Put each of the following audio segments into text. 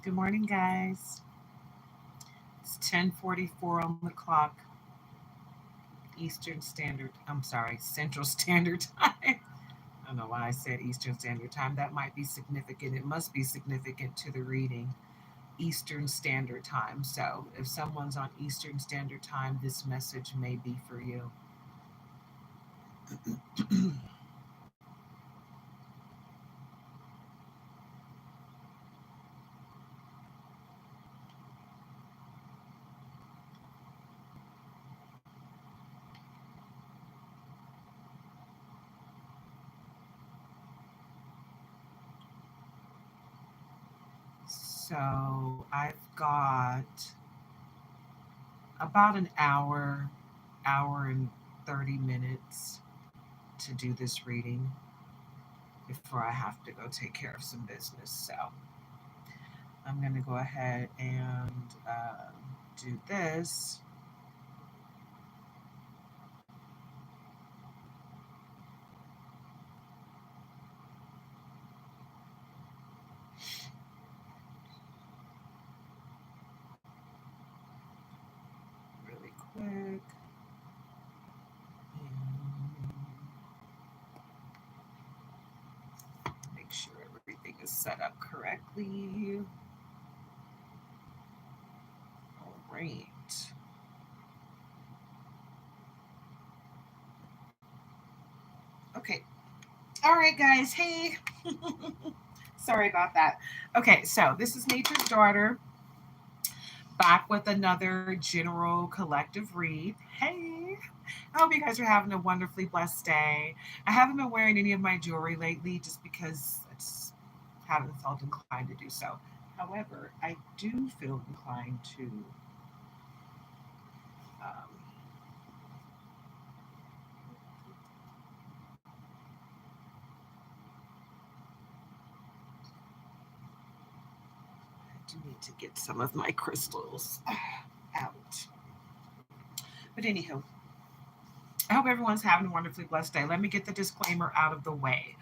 Good morning, guys. It's 10:44 on the clock, Eastern Standard. I'm sorry, Central Standard Time. I don't know why I said Eastern Standard Time. That might be significant. It must be significant to the reading. Eastern Standard Time. So if someone's on Eastern Standard Time, this message may be for you. So I've got about an hour and 30 minutes to do this reading before I have to go take care of some business. So I'm going to go ahead and do this. Really quick. And make sure everything is set up correctly. All right. Okay. All right, guys. Hey. Sorry about that. Okay, so this is Nature's Daughter back with another general collective read. Hey. I hope you guys are having a wonderfully blessed day. I haven't been wearing any of my jewelry lately just because I just haven't felt inclined to do so. However, I do feel inclined to um, I do need to get some of my crystals out. But anywho, I hope everyone's having a wonderfully blessed day. Let me get the disclaimer out of the way.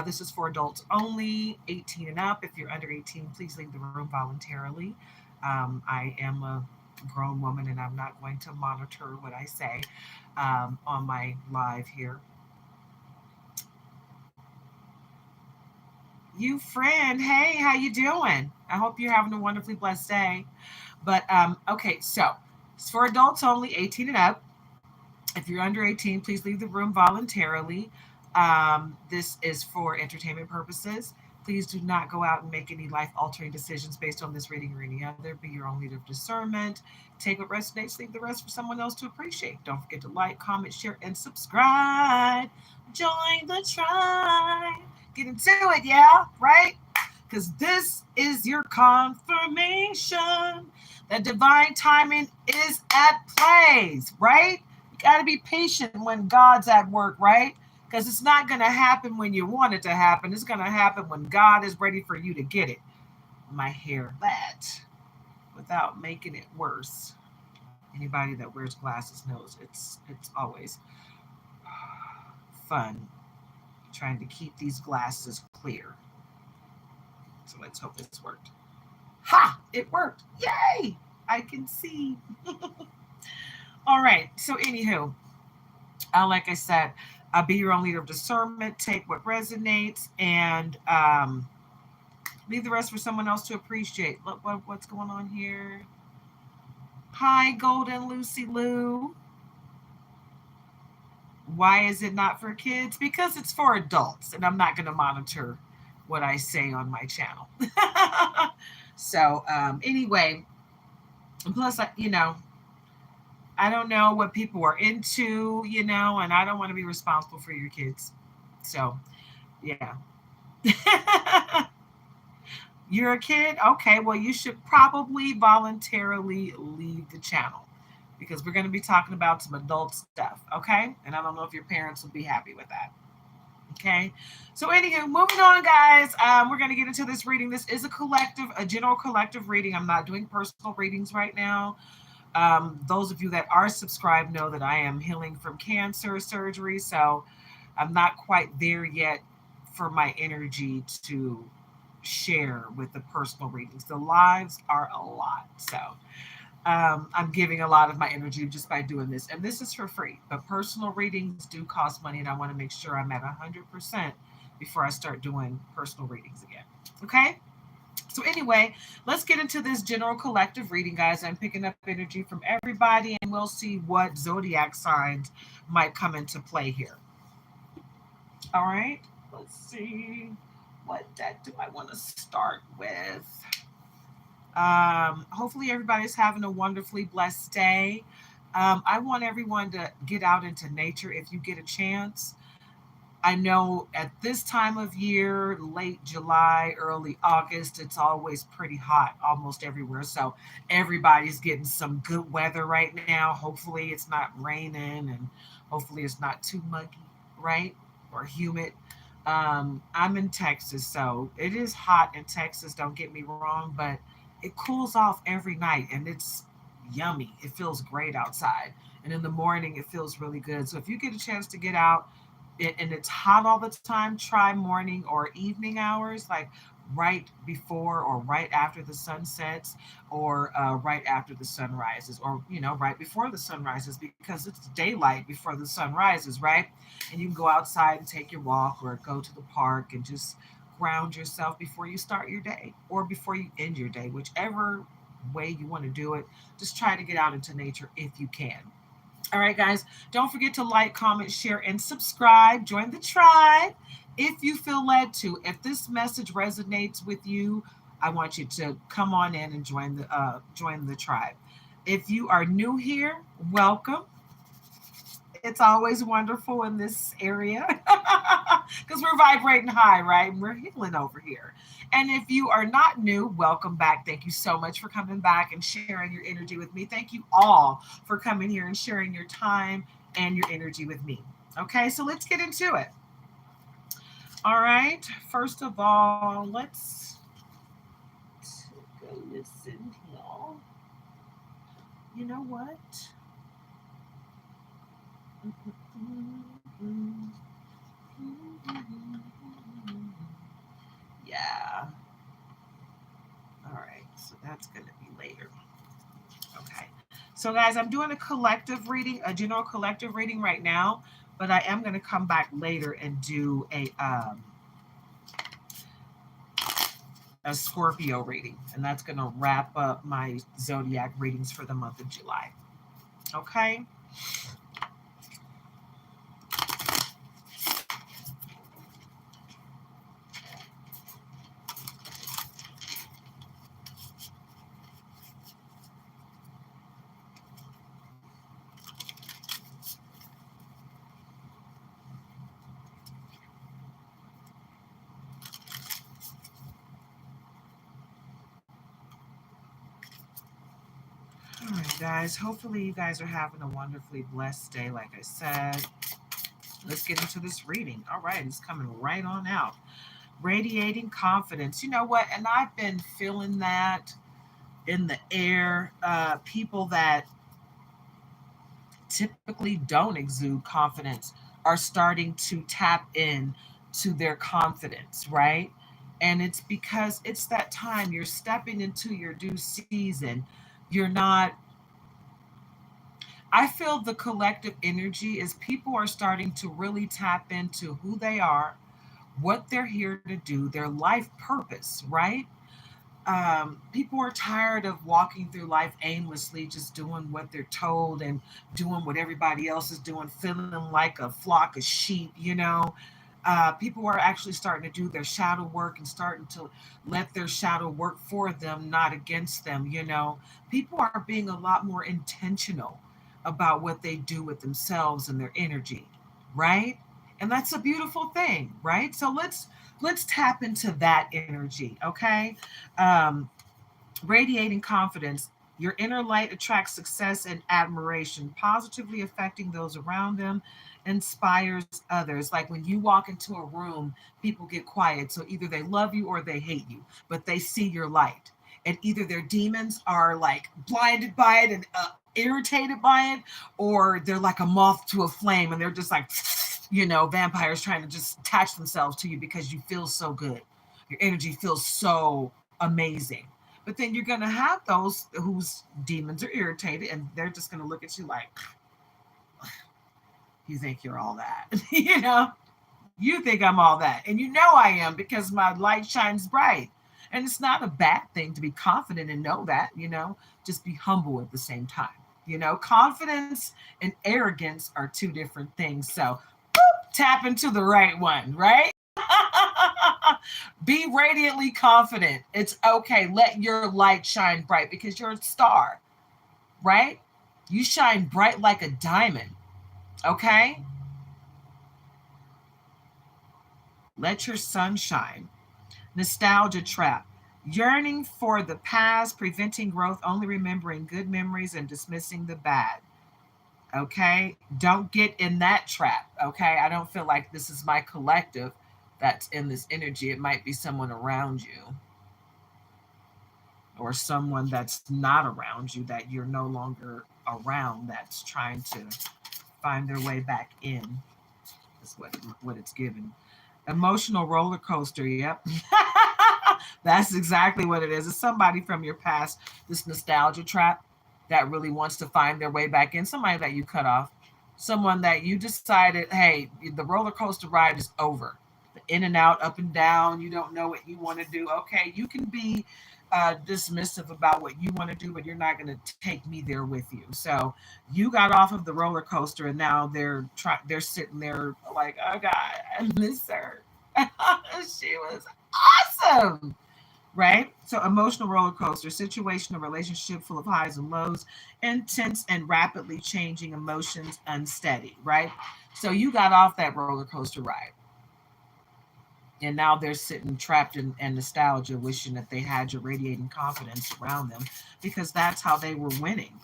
This is for adults only, 18 and up. If you're under 18, please leave the room voluntarily. I am a grown woman and I'm not going to monitor what I say on my live here. You friend, hey, how you doing? I hope you're having a wonderfully blessed day. But okay, so it's for adults only, 18 and up. If you're under 18, please leave the room voluntarily. This is for entertainment purposes. Please do not go out and make any life altering decisions based on this reading or any other. Be your own leader of discernment. Take what resonates, leave the rest for someone else to appreciate. Don't forget to like, comment, share, and subscribe. Join the tribe. Get into it, yeah? Right? Because this is your confirmation that divine timing is at plays, right? You got to be patient when God's at work, right? Because it's not going to happen when you want it to happen. It's going to happen when God is ready for you to get it. My hair, that without making it worse. Anybody that wears glasses knows it's always fun trying to keep these glasses clear. So let's hope this worked. Ha! It worked. Yay! I can see. All right. So, anywho, like I said, be your own leader of discernment. Take what resonates and leave the rest for someone else to appreciate. Look what's going on here. Hi, Golden Lucy Lou. Why is it not for kids? Because it's for adults, and I'm not going to monitor what I say on my channel. So, anyway, plus, I don't know what people are into, and I don't want to be responsible for your kids. So, yeah. You're a kid? Okay, well, you should probably voluntarily leave the channel because we're going to be talking about some adult stuff, okay? And I don't know if your parents will be happy with that. Okay. So, anywho, moving on, guys. We're going to get into this reading. This is a general collective reading. I'm not doing personal readings right now. Those of you that are subscribed know that I am healing from cancer surgery. So, I'm not quite there yet for my energy to share with the personal readings. The lives are a lot. So I'm giving a lot of my energy just by doing this. And this is for free. But personal readings do cost money, and I want to make sure I'm at 100% before I start doing personal readings again. Okay? So, anyway, let's get into this general collective reading, guys. I'm picking up energy from everybody, and we'll see what zodiac signs might come into play here. All right? Let's see. What deck do I want to start with? Hopefully, everybody's having a wonderfully blessed day. I want everyone to get out into nature if you get a chance. I know at this time of year, late July, early August, it's always pretty hot almost everywhere. So everybody's getting some good weather right now. Hopefully, it's not raining and hopefully, it's not too muggy, right? Or humid. I'm in Texas, so it is hot in Texas, don't get me wrong, but it cools off every night and it's yummy. It feels great outside. And in the morning, it feels really good. So if you get a chance to get out, and it's hot all the time, try morning or evening hours, like right before or right after the sun sets, or right after the sun rises, or right before the sun rises, because it's daylight before the sun rises, right? And you can go outside and take your walk or go to the park and just ground yourself before you start your day or before you end your day, whichever way you want to do it. Just try to get out into nature if you can. All right, guys, don't forget to like, comment, share, and subscribe. Join the tribe if you feel led to. If this message resonates with you, I want you to come on in and join the tribe. If you are new here, welcome. It's always wonderful in this area because we're vibrating high, right? And we're healing over here. And if you are not new, welcome back. Thank you so much for coming back and sharing your energy with me. Thank you all for coming here and sharing your time and your energy with me. Okay, so let's get into it. All right, first of all, let's go listen here. You know what? Yeah. All right. So that's going to be later. Okay. So, guys, I'm doing a collective reading, a general collective reading right now, but I am going to come back later and do a Scorpio reading, and that's going to wrap up my zodiac readings for the month of July. Okay. All right, guys. Hopefully, you guys are having a wonderfully blessed day. Like I said, let's get into this reading. All right, it's coming right on out. Radiating confidence. You know what? And I've been feeling that in the air. People that typically don't exude confidence are starting to tap in to their confidence, right? And it's because it's that time you're stepping into your due season. You're not, I feel the collective energy is people are starting to really tap into who they are, what they're here to do, their life purpose, right? People are tired of walking through life aimlessly, just doing what they're told and doing what everybody else is doing, feeling like a flock of sheep. People are actually starting to do their shadow work and starting to let their shadow work for them, not against them. People are being a lot more intentional about what they do with themselves and their energy, right? And that's a beautiful thing, right? So let's tap into that energy, okay? um, Radiating confidence. Your inner light attracts success and admiration, positively affecting those around them, inspires others. Like when you walk into a room, people get quiet. So either they love you or they hate you, but they see your light. And either their demons are like blinded by it and irritated by it, or they're like a moth to a flame and they're just like, vampires trying to just attach themselves to you because you feel so good. Your energy feels so amazing. But then you're going to have those whose demons are irritated and they're just going to look at you like, you think you're all that. You think I'm all that. And you know I am because my light shines bright. And it's not a bad thing to be confident and know that, just be humble at the same time. Confidence and arrogance are two different things. So tap into the right one, right? Be radiantly confident. It's okay. Let your light shine bright because you're a star, right? You shine bright like a diamond, okay? Let your sun shine. Nostalgia trap. Yearning for the past, preventing growth, only remembering good memories and dismissing the bad. Okay? Don't get in that trap. Okay? I don't feel like this is my collective that's in this energy. It might be someone around you or someone that's not around you that you're no longer around that's trying to find their way back in. That's what it's given. Emotional roller coaster. Yep. That's exactly what it is. It's somebody from your past, this nostalgia trap that really wants to find their way back in. Somebody that you cut off. Someone that you decided, hey, the roller coaster ride is over. The in and out, up and down. You don't know what you want to do. Okay, you can be dismissive about what you want to do, but you're not going to take me there with you. So you got off of the roller coaster, and now they're sitting there like, oh God, I miss her. She was awesome, right? So emotional roller coaster, situation or relationship full of highs and lows, intense and rapidly changing emotions, unsteady, right? So you got off that roller coaster ride. And now they're sitting trapped in nostalgia, wishing that they had your radiating confidence around them because that's how they were winning.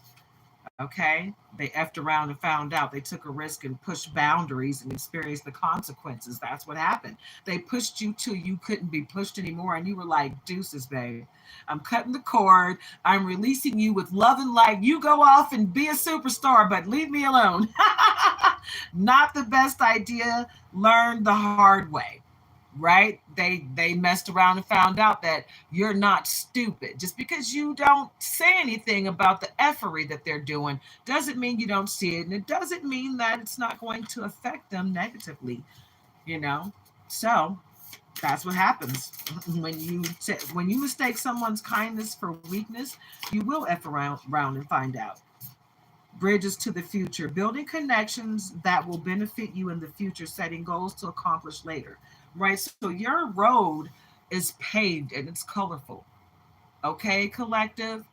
Okay? They effed around and found out. They took a risk and pushed boundaries and experienced the consequences. That's what happened. They pushed you till you couldn't be pushed anymore. And you were like, deuces, babe. I'm cutting the cord. I'm releasing you with love and light. You go off and be a superstar, but leave me alone. Not the best idea. Learn the hard way. Right? They messed around and found out that you're not stupid. Just because you don't say anything about the effery that they're doing doesn't mean you don't see it, and it doesn't mean that it's not going to affect them negatively. You know, so that's what happens when you mistake someone's kindness for weakness. You will f around and find out. Bridges to the future, building connections that will benefit you in the future, setting goals to accomplish later. Right? So your road is paved and it's colorful. Okay, collective?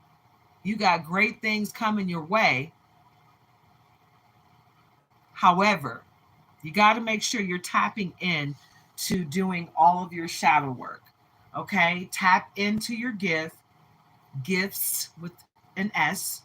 You got great things coming your way. However, you got to make sure you're tapping in to doing all of your shadow work. Okay? Tap into your gifts with an S,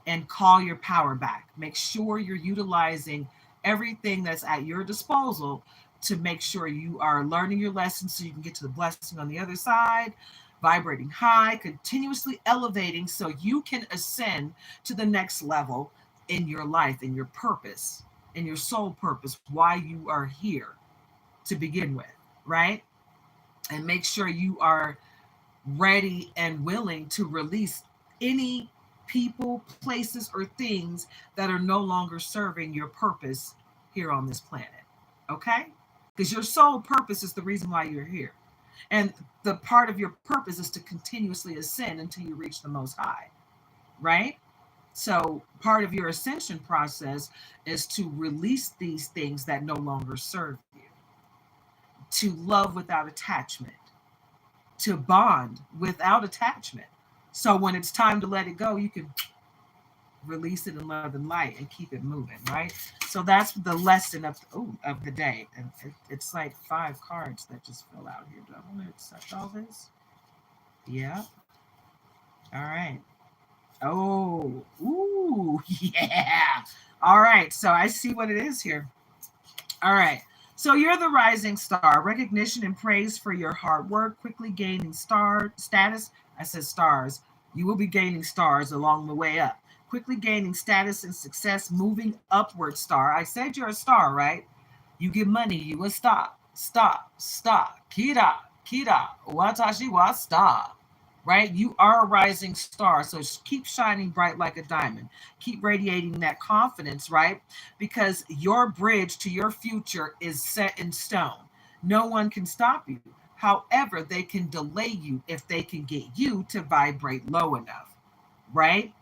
and call your power back. Make sure you're utilizing everything that's at your disposal to make sure you are learning your lessons so you can get to the blessing on the other side, vibrating high, continuously elevating so you can ascend to the next level in your life, in your purpose, in your soul purpose, why you are here to begin with, right? And make sure you are ready and willing to release any people, places, or things that are no longer serving your purpose here on this planet. Okay? Because your sole purpose is the reason why you're here. And the part of your purpose is to continuously ascend until you reach the most high. Right? So part of your ascension process is to release these things that no longer serve you, to love without attachment, to bond without attachment. So when it's time to let it go, you can release it in love and light and keep it moving, right? So that's the lesson of the day. And it's like 5 cards that just fell out here. Do I want to accept all this? Yeah. All right. Oh, ooh, yeah. All right. So I see what it is here. All right. So you're the rising star, recognition and praise for your hard work, quickly gaining star status. I said stars. You will be gaining stars along the way up. Quickly gaining status and success, moving upward star. I said you're a star, right? You get money, you a star. Star, star, kira, Kira, watashi wa star. Right? You are a rising star. So keep shining bright like a diamond. Keep radiating that confidence, right? Because your bridge to your future is set in stone. No one can stop you. However, they can delay you if they can get you to vibrate low enough, right?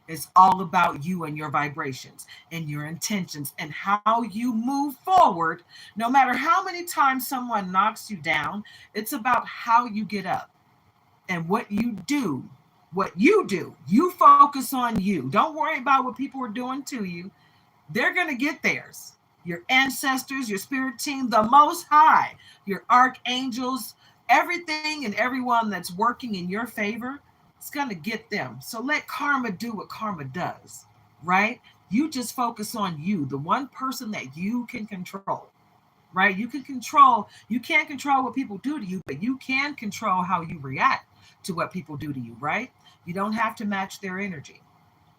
It's all about you and your vibrations and your intentions and how you move forward. No matter how many times someone knocks you down, it's about how you get up and what you do. What you do, you focus on you. Don't worry about what people are doing to you. They're going to get theirs. Your ancestors, your spirit team, the Most High, your archangels, everything and everyone that's working in your favor, it's going to get them. So let karma do what karma does, right? You just focus on you, the one person that you can control, right? You can't control what people do to you, but you can control how you react to what people do to you, right? You don't have to match their energy,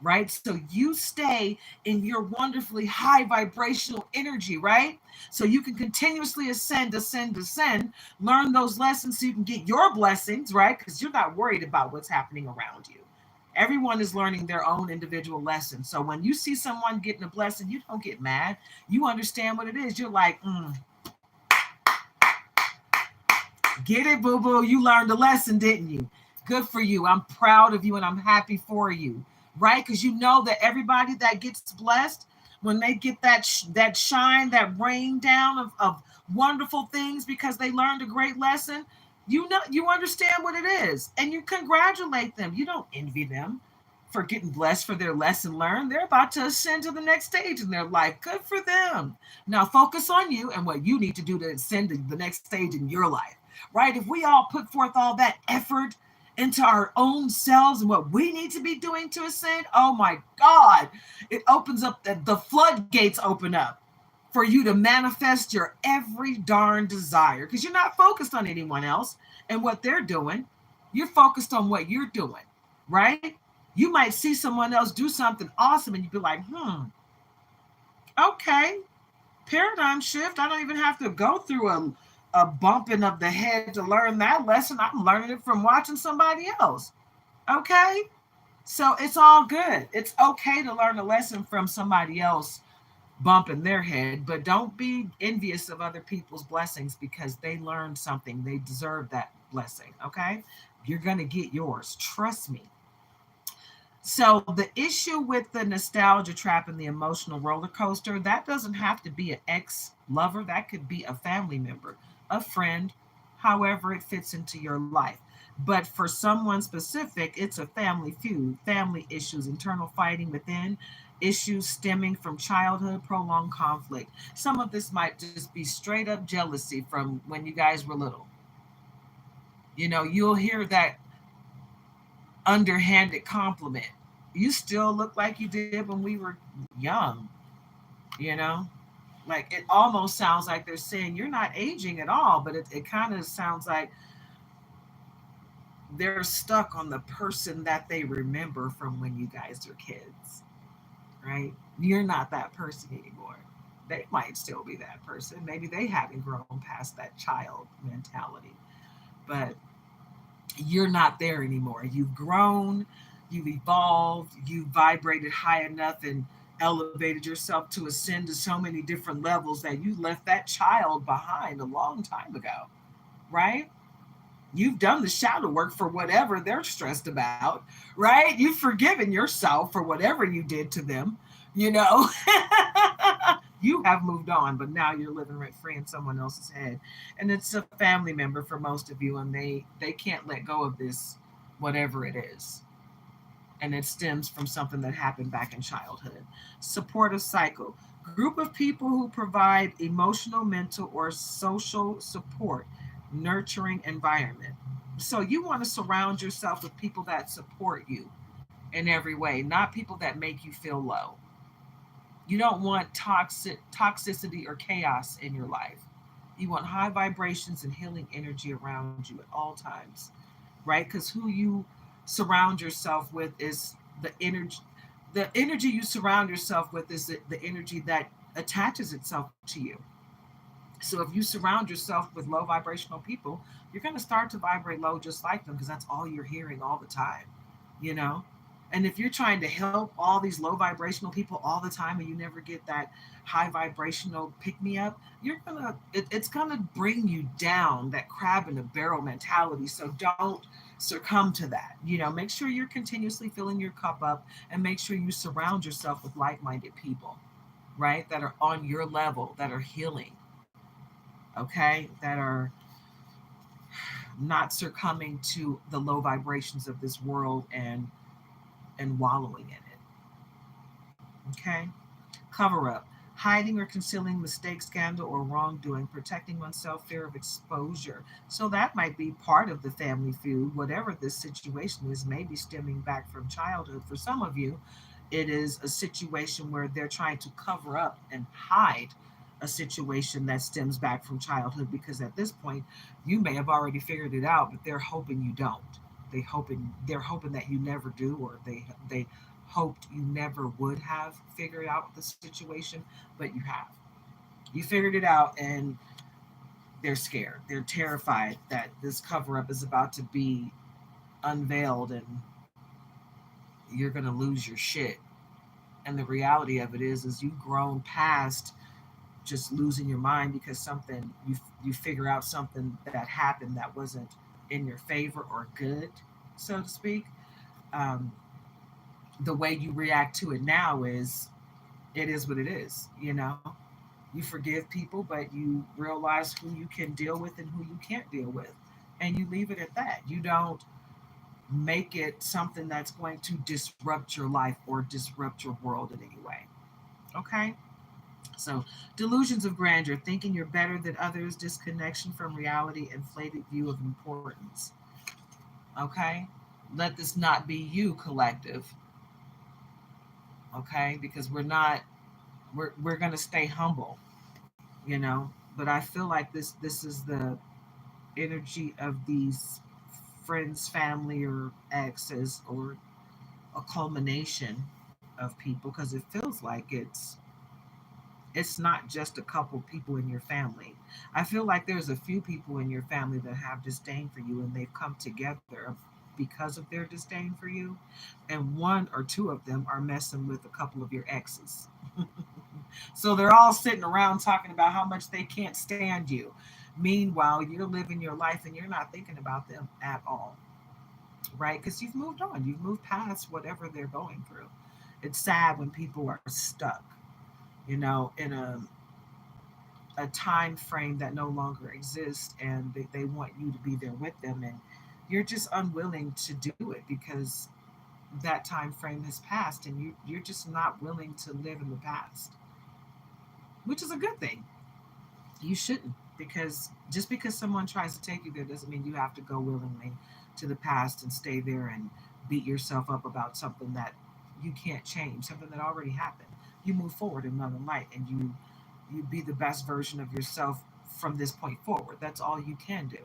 right? So you stay in your wonderfully high vibrational energy, right? So you can continuously ascend, ascend, ascend, learn those lessons so you can get your blessings, right? Because you're not worried about what's happening around you. Everyone is learning their own individual lessons. So when you see someone getting a blessing, you don't get mad. You understand what it is. You're like, get it, boo boo. You learned a lesson, didn't you? Good for you. I'm proud of you and I'm happy for you, right? Because you know that everybody that gets blessed, when they get that shine, that rain down of wonderful things because they learned a great lesson, you know, you understand what it is and you congratulate them. You don't envy them for getting blessed for their lesson learned. They're about to ascend to the next stage in their life. Good for them. Now focus on you and what you need to do to ascend to the next stage in your life, right? If we all put forth all that effort into our own selves and what we need to be doing to ascend, oh my God, it opens up, the floodgates open up for you to manifest your every darn desire because you're not focused on anyone else and what they're doing. You're focused on what you're doing, right? You might see someone else do something awesome and you'd be like, okay, paradigm shift. I don't even have to go through a bumping of the head to learn that lesson. I'm learning it from watching somebody else. Okay? So it's all good. It's okay to learn a lesson from somebody else bumping their head, but don't be envious of other people's blessings because they learned something. They deserve that blessing. Okay? You're going to get yours. Trust me. So the issue with the nostalgia trap and the emotional roller coaster, that doesn't have to be an ex-lover. That could be a family member, a friend, however it fits into your life. But for someone specific, it's a family feud, family issues, internal fighting within, issues stemming from childhood, prolonged conflict. Some of this might just be straight up jealousy from when you guys were little. You know, you'll hear that underhanded compliment. You still look like you did when we were young, you know? Like it almost sounds like they're saying you're not aging at all, but it kind of sounds like they're stuck on the person that they remember from when you guys were kids, right? You're not that person anymore. They might still be that person. Maybe they haven't grown past that child mentality, but you're not there anymore. You've grown, you've evolved, you've vibrated high enough and elevated yourself to ascend to so many different levels that you left that child behind a long time ago, right? You've done the shadow work for whatever they're stressed about, right? You've forgiven yourself for whatever you did to them, you know? You have moved on, but now you're living rent free in someone else's head. And it's a family member for most of you, and they can't let go of this, whatever it is. And it stems from something that happened back in childhood. Supportive cycle. Group of people who provide emotional, mental, or social support, nurturing environment. So you want to surround yourself with people that support you in every way, not people that make you feel low. You don't want toxicity or chaos in your life. You want high vibrations and healing energy around you at all times, right? Because who you surround yourself with is the energy. The energy you surround yourself with is the energy that attaches itself to you. So if you surround yourself with low vibrational people, you're going to start to vibrate low just like them because that's all you're hearing all the time, you know? And if you're trying to help all these low vibrational people all the time and you never get that high vibrational pick me up, it's gonna bring you down, that crab in a barrel mentality. So don't succumb to that. You know, make sure you're continuously filling your cup up and make sure you surround yourself with like-minded people, right? That are on your level, that are healing, okay? That are not succumbing to the low vibrations of this world and wallowing in it. Okay? Cover up. Hiding or concealing mistake, scandal, or wrongdoing, protecting oneself, fear of exposure. So that might be part of the family feud. Whatever this situation is, maybe stemming back from childhood. For some of you, it is a situation where they're trying to cover up and hide a situation that stems back from childhood because at this point you may have already figured it out, but they're hoping you don't. They're hoping that you never do, or they hoped you never would have figured out the situation, but you have. You figured it out, and they're scared. They're terrified that this cover up is about to be unveiled and you're going to lose your shit. And the reality of it is you've grown past just losing your mind because you figure out something that happened that wasn't in your favor or good, so to speak. Um, the way you react to it now is it is what it is, you know. You forgive people, but you realize who you can deal with and who you can't deal with, and you leave it at that. You don't make it something that's going to disrupt your life or disrupt your world in any way. Okay? So, delusions of grandeur, thinking you're better than others, disconnection from reality, inflated view of importance. Okay? Let this not be you, collective. Okay? Because we're going to stay humble, you know. But I feel like this is the energy of these friends, family, or exes, or a culmination of people, because it feels like it's not just a couple people in your family. I feel like there's a few people in your family that have disdain for you and they've come together because of their disdain for you, and one or two of them are messing with a couple of your exes. So they're all sitting around talking about how much they can't stand you. Meanwhile, you're living your life and you're not thinking about them at all, right? Because you've moved on, you've moved past whatever they're going through. It's sad when people are stuck, you know, in a time frame that no longer exists, and they want you to be there with them, and you're just unwilling to do it because that time frame has passed and you're just not willing to live in the past, which is a good thing. You shouldn't, because just because someone tries to take you there doesn't mean you have to go willingly to the past and stay there and beat yourself up about something that you can't change, something that already happened. You move forward in love and light, and you be the best version of yourself from this point forward. That's all you can do.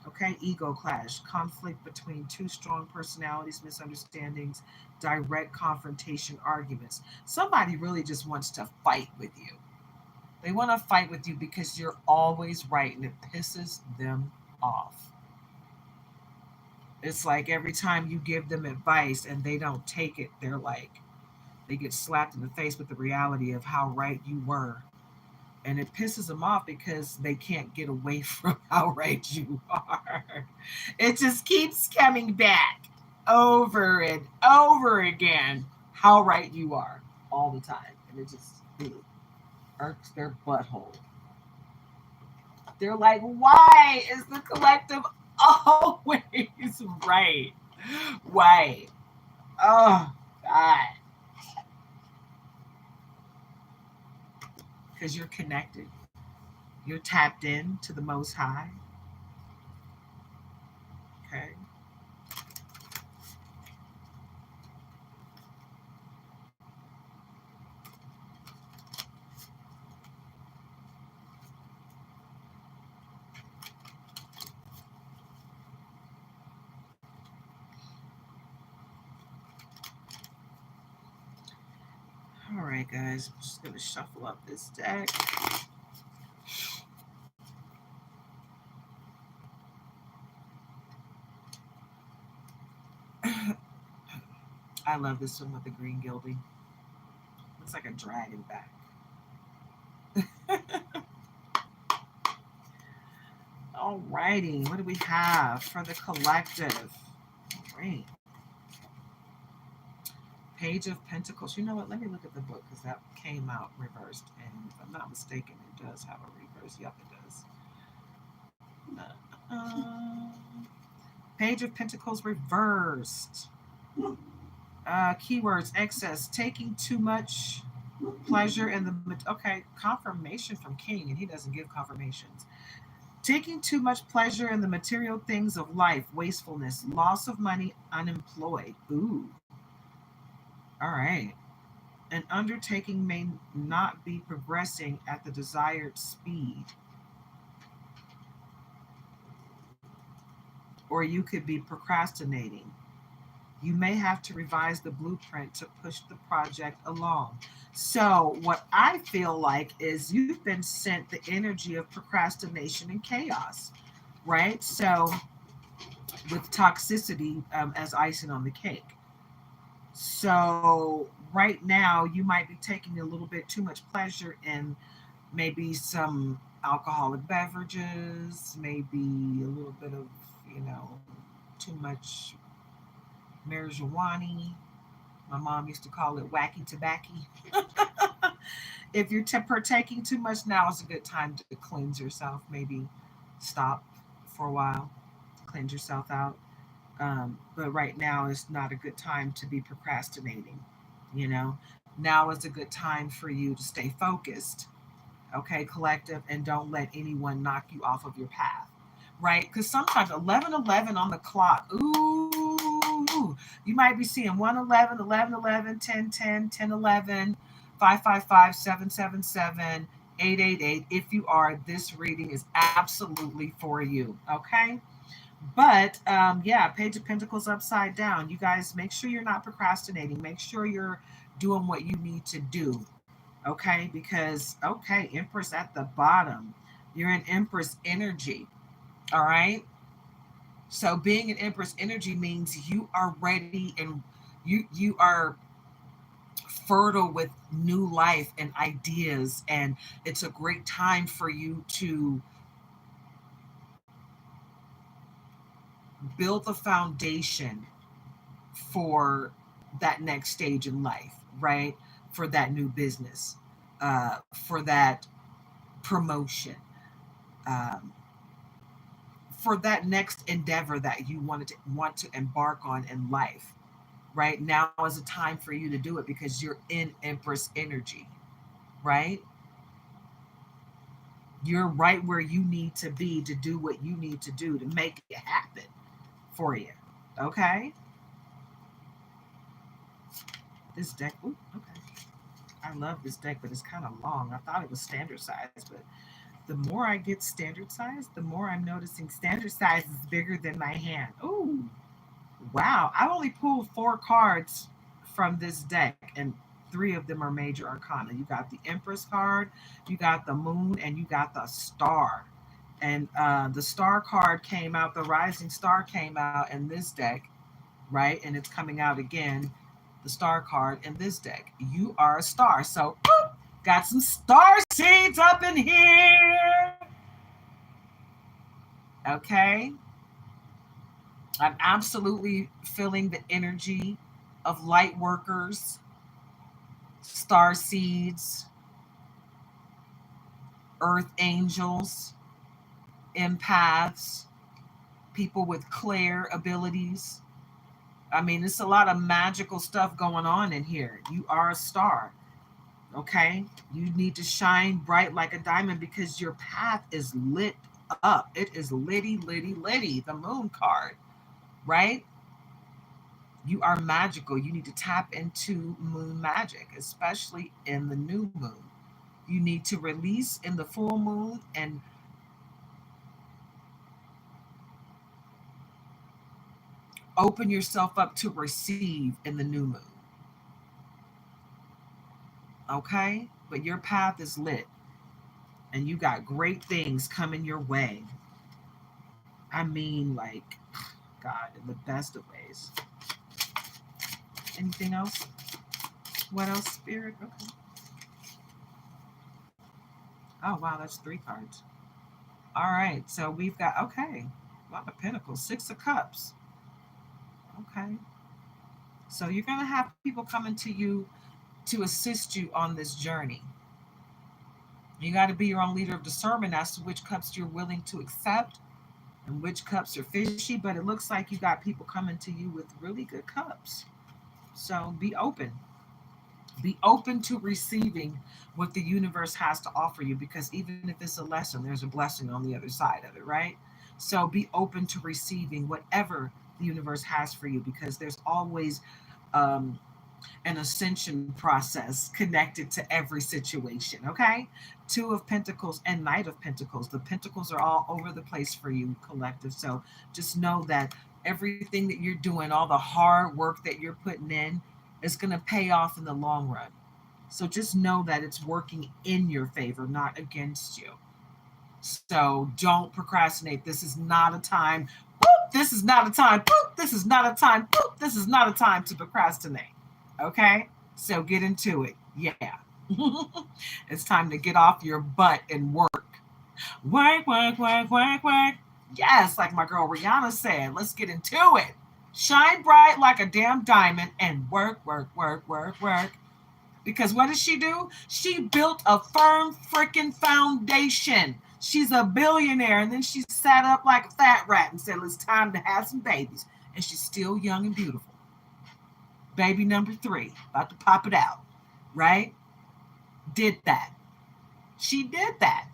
Okay, ego clash, conflict between two strong personalities, misunderstandings, direct confrontation, arguments. Somebody really just wants to fight with you. They want to fight with you because you're always right and it pisses them off. It's like every time you give them advice and they don't take it, they get slapped in the face with the reality of how right you were. And it pisses them off because they can't get away from how right you are. It just keeps coming back over and over again how right you are all the time. And it just irks their butthole. They're like, why is the collective always right? Why? Oh, God. Because you're connected. You're tapped in to the Most High. Okay. All right, guys. I'm just going to shuffle up this deck. I love this one with the green gilding. Looks like a dragon back. Alrighty, what do we have for the collective? Great. Page of Pentacles. You know what? Let me look at the book because that came out reversed. And if I'm not mistaken, it does have a reverse. Yep, it does. Page of Pentacles reversed. Keywords: excess, taking too much pleasure in the. Okay, confirmation from King, and he doesn't give confirmations. Taking too much pleasure in the material things of life, wastefulness, loss of money, unemployed. Ooh. All right. An undertaking may not be progressing at the desired speed. Or you could be procrastinating. You may have to revise the blueprint to push the project along. So, what I feel like is you've been sent the energy of procrastination and chaos, right? So, with toxicity as icing on the cake. So, right now, you might be taking a little bit too much pleasure in maybe some alcoholic beverages, maybe a little bit of, too much marijuana. My mom used to call it wacky tobacco. If you're partaking too much, now is a good time to cleanse yourself. Maybe stop for a while, cleanse yourself out. But right now is not a good time to be procrastinating. You know, now is a good time for you to stay focused. Okay, collective, and don't let anyone knock you off of your path. Right? Because sometimes 11:11 on the clock. Ooh, you might be seeing 1:11, 11:11, 10:10, 10:11, 5:55, 7:77, 8:88. If you are, this reading is absolutely for you. Okay. But yeah, Page of Pentacles upside down. You guys make sure you're not procrastinating. Make sure you're doing what you need to do. Okay, because okay, Empress at the bottom. You're in Empress energy. All right. So being an Empress energy means you are ready and you are fertile with new life and ideas, and it's a great time for you to build the foundation for that next stage in life, right? For that new business, for that promotion, um, for that next endeavor that you want to embark on in life. Right now is a time for you to do it because you're in Empress energy, right? You're right where you need to be to do what you need to do to make it happen for you. Okay? This deck, ooh, okay. I love this deck, but it's kind of long. I thought it was standard size, but the more I get standard size, the more I'm noticing standard size is bigger than my hand. Ooh, wow. I only pulled 4 cards from this deck, and 3 of them are major arcana. You got the Empress card, you got the Moon, and you got the Star. And the Star card came out, the Rising Star came out in this deck, right? And it's coming out again, the Star card in this deck. You are a star. So, boop, got some star seeds up in here. Okay. I'm absolutely feeling the energy of light workers, star seeds, earth angels, empaths, people with clair abilities. I mean, it's a lot of magical stuff going on in here. You are a star. Okay? You need to shine bright like a diamond because your path is lit up. It is litty, litty, litty. The moon card, right? You are magical. You need to tap into moon magic, especially in the new moon. You need to release in the full moon and open yourself up to receive in the new moon. Okay? But your path is lit and you got great things coming your way. I mean, like, God, in the best of ways. Anything else? What else, Spirit? Okay. Oh, wow, that's 3 cards. All right, so we've got, okay, a lot of pentacles, 6 of cups. Okay. So you're going to have people coming to you to assist you on this journey. You got to be your own leader of discernment as to which cups you're willing to accept and which cups are fishy, but it looks like you got people coming to you with really good cups. So be open. Be open to receiving what the universe has to offer you, because even if it's a lesson, there's a blessing on the other side of it, right? So be open to receiving whatever the universe has for you, because there's always um, an ascension process connected to every situation, okay? 2 of Pentacles and Knight of Pentacles. The Pentacles are all over the place for you, collective. So just know that everything that you're doing, all the hard work that you're putting in, is going to pay off in the long run. So just know that it's working in your favor, not against you. So don't procrastinate. This is not a time. Boop, this is not a time. Boop, this is not a time. Boop, this is not a time to procrastinate. Okay? So get into it. Yeah. It's time to get off your butt and work. Work, work, work, work, work. Yes, like my girl Rihanna said, let's get into it. Shine bright like a damn diamond and work, work, work, work, work. Because what does she do? She built a firm freaking foundation. She's a billionaire. And then she sat up like a fat rat and said, it's time to have some babies. And she's still young and beautiful. Baby number 3, about to pop it out, right? Did that. She did that.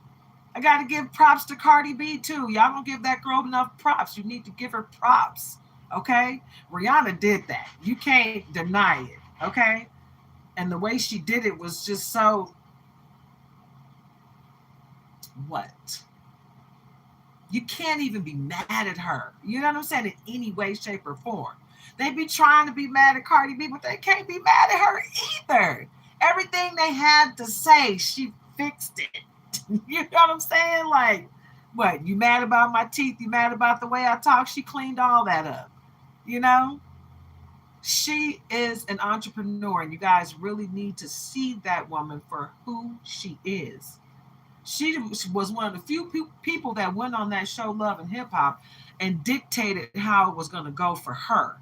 I got to give props to Cardi B too. Y'all don't give that girl enough props. You need to give her props, okay? Rihanna did that. You can't deny it, okay? And the way she did it was just so, what? You can't even be mad at her. You know what I'm saying? In any way, shape, or form. They be trying to be mad at Cardi B, but they can't be mad at her either. Everything they had to say, she fixed it. You know what I'm saying? Like, what? You mad about my teeth? You mad about the way I talk? She cleaned all that up. You know? She is an entrepreneur, and you guys really need to see that woman for who she is. She was one of the few people that went on that show Love and Hip Hop and dictated how it was going to go for her.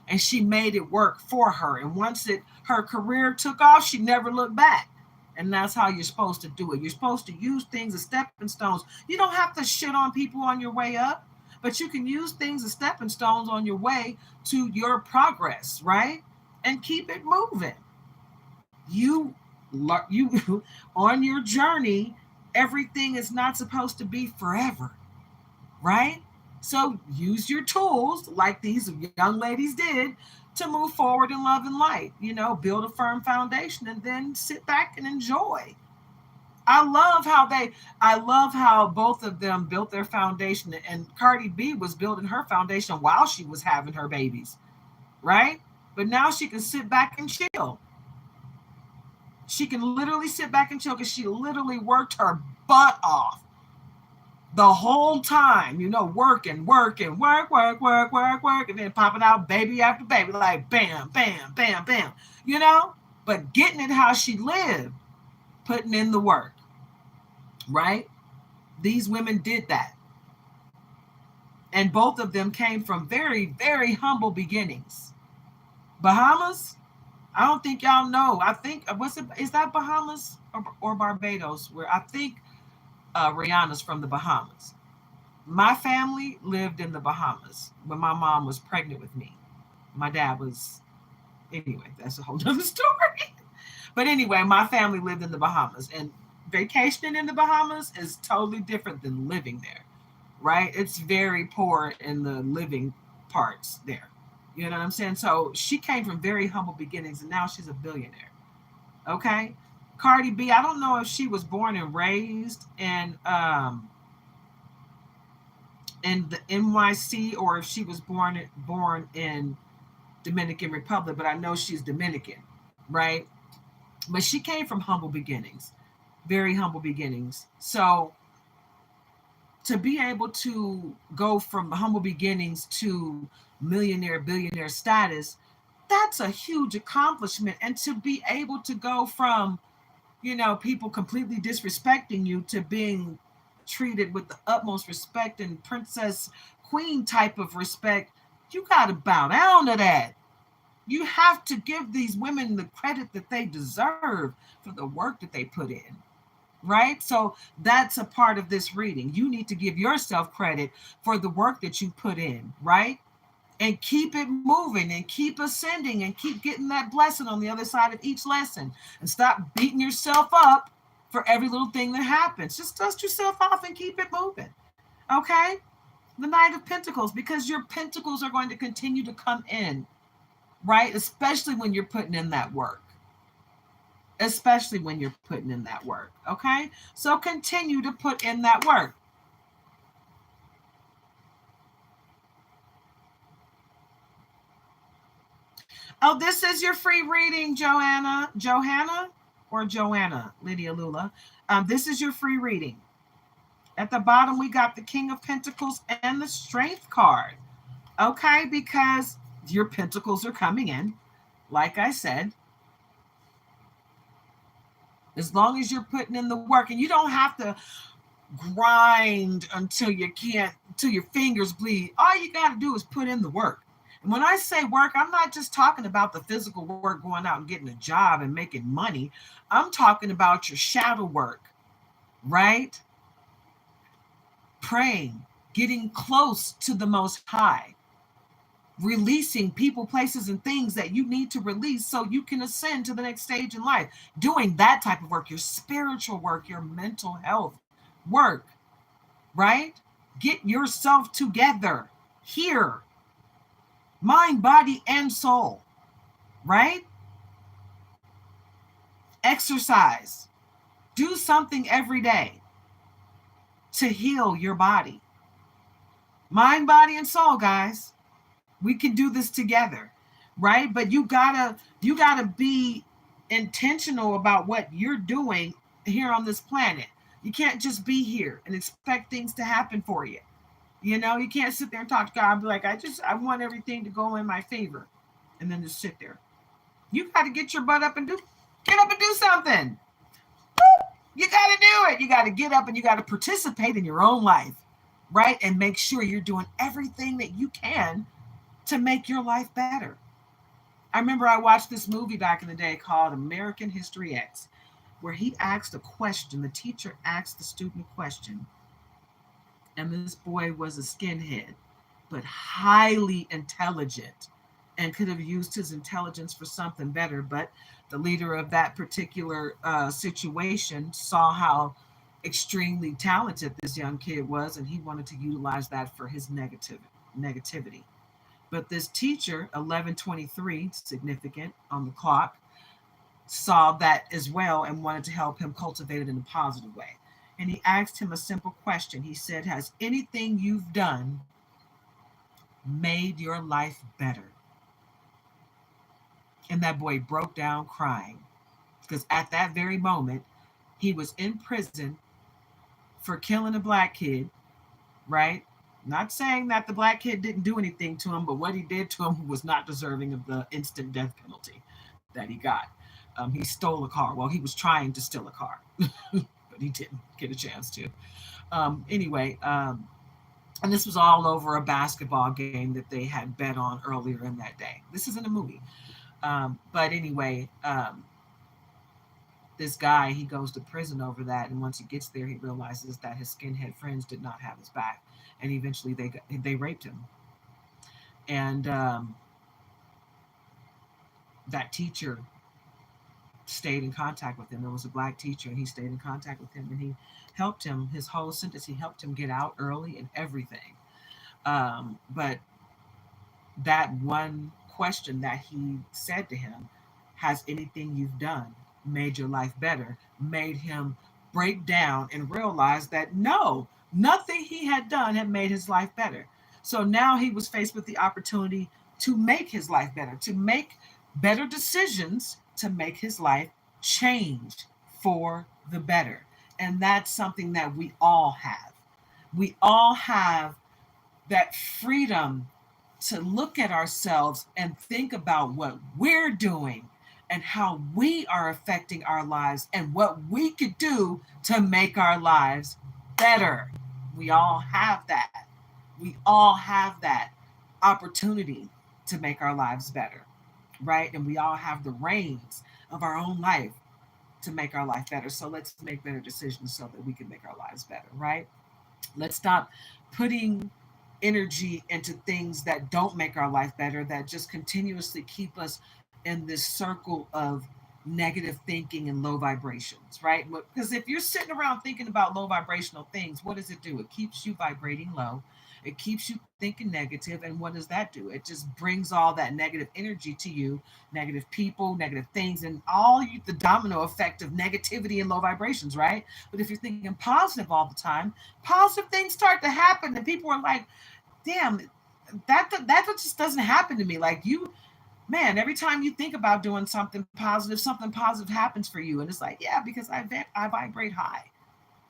And she made it work for her. And once her career took off, she never looked back. And that's how you're supposed to do it. You're supposed to use things as stepping stones. You don't have to shit on people on your way up, but you can use things as stepping stones on your way to your progress, right? And keep it moving. You on your journey, everything is not supposed to be forever, right? So use your tools like these young ladies did to move forward in love and light. Build a firm foundation and then sit back and enjoy. I love how both of them built their foundation, and Cardi B was building her foundation while she was having her babies, right? But now she can sit back and chill. She can literally sit back and chill because she literally worked her butt off the whole time, working, work, work, work, work, work, and then popping out baby after baby, like bam, bam, bam, bam, but getting it how she lived, putting in the work, right? These women did that. And both of them came from very, very humble beginnings. Bahamas, I don't think y'all know. I think, is that Bahamas or Barbados? Where I think Rihanna's from the Bahamas. My family lived in the Bahamas when my mom was pregnant with me. My dad was, anyway, that's a whole other story. But anyway, my family lived in the Bahamas, and vacationing in the Bahamas is totally different than living there, right? It's very poor in the living parts there. You know what I'm saying? So she came from very humble beginnings, and now she's a billionaire. Okay? Cardi B, I don't know if she was born and raised in the NYC or if she was born in Dominican Republic, but I know she's Dominican, right? But she came from humble beginnings, very humble beginnings. So to be able to go from humble beginnings to millionaire, billionaire status That's a huge accomplishment. And to be able to go from, people completely disrespecting you to being treated with the utmost respect and princess queen type of respect, you got to bow down to that. You have to give these women the credit that they deserve for the work that they put in. Right? So that's a part of this reading. You need to give yourself credit for the work that you put in, right? And keep it moving and keep ascending and keep getting that blessing on the other side of each lesson. And stop beating yourself up for every little thing that happens. Just dust yourself off and keep it moving. Okay? The Knight of Pentacles, because your pentacles are going to continue to come in, right? Especially when you're putting in that work. Especially when you're putting in that work. Okay? So continue to put in that work. Oh, this is your free reading, Johanna or Joanna, Lydia Lula. This is your free reading. At the bottom, we got the King of Pentacles and the Strength card. Okay, because your pentacles are coming in, like I said. As long as you're putting in the work, and you don't have to grind until you can't, until your fingers bleed. All you got to do is put in the work. And when I say work, I'm not just talking about the physical work, going out and getting a job and making money. I'm talking about your shadow work, right? Praying, getting close to the Most High, releasing people, places, and things that you need to release so you can ascend to the next stage in life. Doing that type of work, your spiritual work, your mental health work, right? Get yourself together here. Mind, body, and soul, right? Exercise. Do something every day to heal your body. Mind, body, and soul, guys. We can do this together, right? But you gotta be intentional about what you're doing here on this planet. You can't just be here and expect things to happen for you. You can't sit there and talk to God and be like, I want everything to go in my favor, and then just sit there. You got to get your butt up and get up and do something. You got to do it. You got to get up and you got to participate in your own life, right? And make sure you're doing everything that you can to make your life better. I remember I watched this movie back in the day called American History X, where he asked a question. The teacher asked the student a question. And this boy was a skinhead, but highly intelligent and could have used his intelligence for something better. But the leader of that particular situation saw how extremely talented this young kid was, and he wanted to utilize that for his negativity. But this teacher, 1123, significant on the clock, saw that as well and wanted to help him cultivate it in a positive way. And he asked him a simple question. He said, has anything you've done made your life better? And that boy broke down crying, because at that very moment, he was in prison for killing a black kid, right? Not saying that the black kid didn't do anything to him, but what he did to him was not deserving of the instant death penalty that he got. He stole a car. Well, he was trying to steal a car, but he didn't get a chance to. Anyway, and this was all over a basketball game that they had bet on earlier in that day. This isn't a movie. But anyway, this guy, he goes to prison over that. And once he gets there, he realizes that his skinhead friends did not have his back. And eventually they raped him. And that teacher stayed in contact with him. There was a black teacher, and he stayed in contact with him, and he helped him his whole sentence. He helped him get out early and everything. But that one question that he said to him, has anything you've done made your life better, made him break down and realize that no, nothing he had done had made his life better. So now he was faced with the opportunity to make his life better, to make better decisions, to make his life change for the better. And that's something that we all have. We all have that freedom to look at ourselves and think about what we're doing and how we are affecting our lives and what we could do to make our lives better. We all have that. We all have that opportunity to make our lives better, right? And we all have the reins of our own life to make our life better. So let's make better decisions so that we can make our lives better, right? Let's stop putting energy into things that don't make our life better, that just continuously keep us in this circle of negative thinking and low vibrations, right? Because if you're sitting around thinking about low vibrational things, what does it do? It keeps you vibrating low. It keeps you thinking negative. And what does that do? It just brings all that negative energy to you, negative people, negative things, and the domino effect of negativity and low vibrations, right? But if you're thinking positive all the time, positive things start to happen, and people are like, damn, that just doesn't happen to me. Like, you, man, every time you think about doing something positive happens for you. And it's like, yeah, because I vibrate high.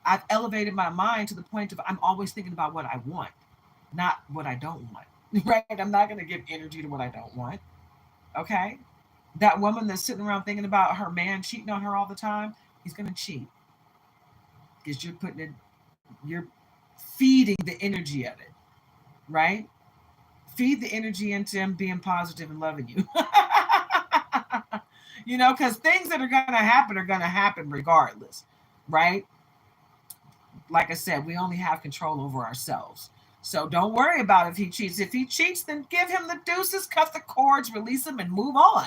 I've elevated my mind to the point of I'm always thinking about what I want, not what I don't want. Right? I'm not going to give energy to what I don't want. Okay? That woman that's sitting around thinking about her man cheating on her all the time, he's going to cheat because you're putting it, you're feeding the energy of it, right? Feed the energy into him being positive and loving you. Because things that are going to happen are going to happen regardless, right? Like I said, we only have control over ourselves. So don't worry about if he cheats. If he cheats, then give him the deuces, cut the cords, release him, and move on,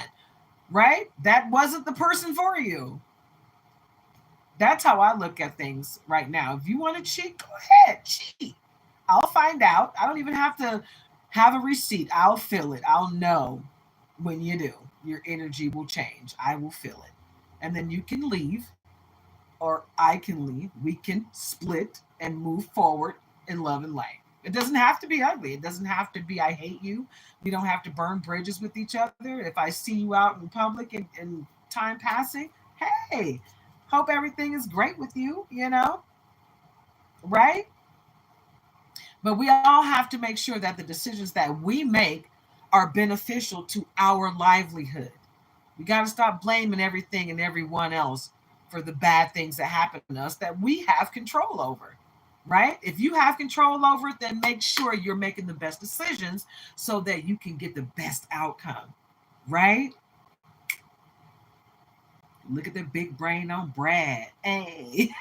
right? That wasn't the person for you. That's how I look at things right now. If you want to cheat, go ahead, cheat. I'll find out. I don't even have to have a receipt. I'll feel it. I'll know when you do. Your energy will change. I will feel it. And then you can leave, or I can leave. We can split and move forward in love and light. It doesn't have to be ugly. It doesn't have to be, I hate you. We don't have to burn bridges with each other. If I see you out in public and time passing, hey, hope everything is great with you, right? But we all have to make sure that the decisions that we make are beneficial to our livelihood. We got to stop blaming everything and everyone else for the bad things that happen to us that we have control over, right? If you have control over it, then make sure you're making the best decisions so that you can get the best outcome, right? Look at the big brain on Brad. Hey.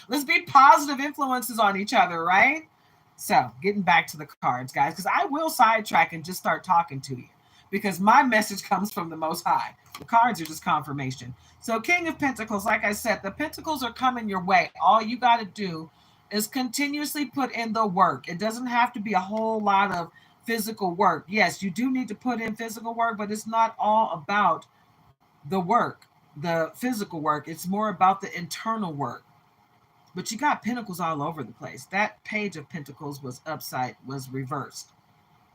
Let's be positive influences on each other, right? So, getting back to the cards, guys, because I will sidetrack and just start talking to you because my message comes from the Most High. The cards are just confirmation. So, King of Pentacles, like I said, the Pentacles are coming your way. All you got to do is continuously put in the work. It doesn't have to be a whole lot of physical work. Yes, you do need to put in physical work, but it's not all about the work, the physical work. It's more about the internal work. But you got pentacles all over the place. That page of pentacles was reversed.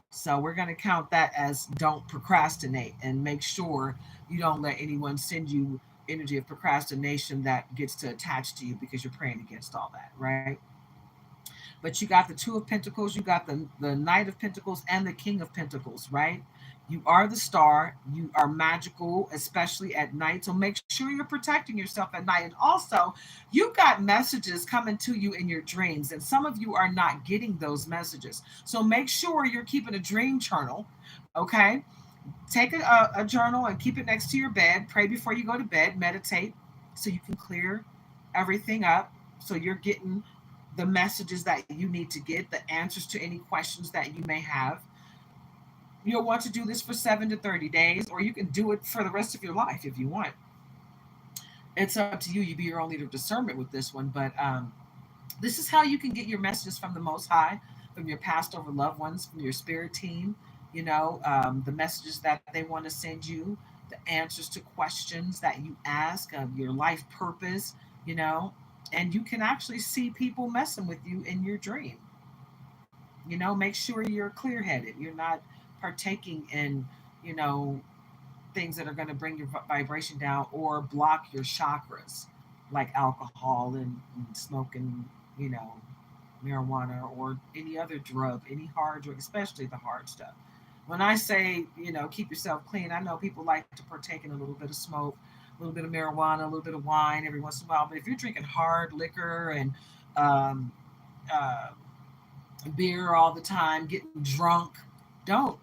So we're going to count that as don't procrastinate and make sure you don't let anyone send you energy of procrastination that gets to attach to you because you're praying against all that, right? But you got the Two of Pentacles, you got the Knight of Pentacles, and the King of Pentacles, right? You are the star. You are magical, especially at night. So make sure you're protecting yourself at night. And also, you got messages coming to you in your dreams, and some of you are not getting those messages. So make sure you're keeping a dream journal, okay? Take a journal and keep it next to your bed. Pray before you go to bed. Meditate so you can clear everything up. So you're getting the messages that you need to get, the answers to any questions that you may have. You'll want to do this for 7 to 30 days, or you can do it for the rest of your life if you want. It's up to you. You be your own leader of discernment with this one. But this is how you can get your messages from the Most High, from your past over loved ones, from your spirit team, the messages that they want to send you, the answers to questions that you ask, of your life purpose, you know, and you can actually see people messing with you in your dream. Make sure you're clear headed. You're not partaking in, you know, things that are going to bring your vibration down or block your chakras, like alcohol and smoking, you know, marijuana or any other drug, any hard drug, especially the hard stuff. When I say, keep yourself clean, I know people like to partake in a little bit of smoke, a little bit of marijuana, a little bit of wine every once in a while. But if you're drinking hard liquor and um, uh, beer all the time, getting drunk, don't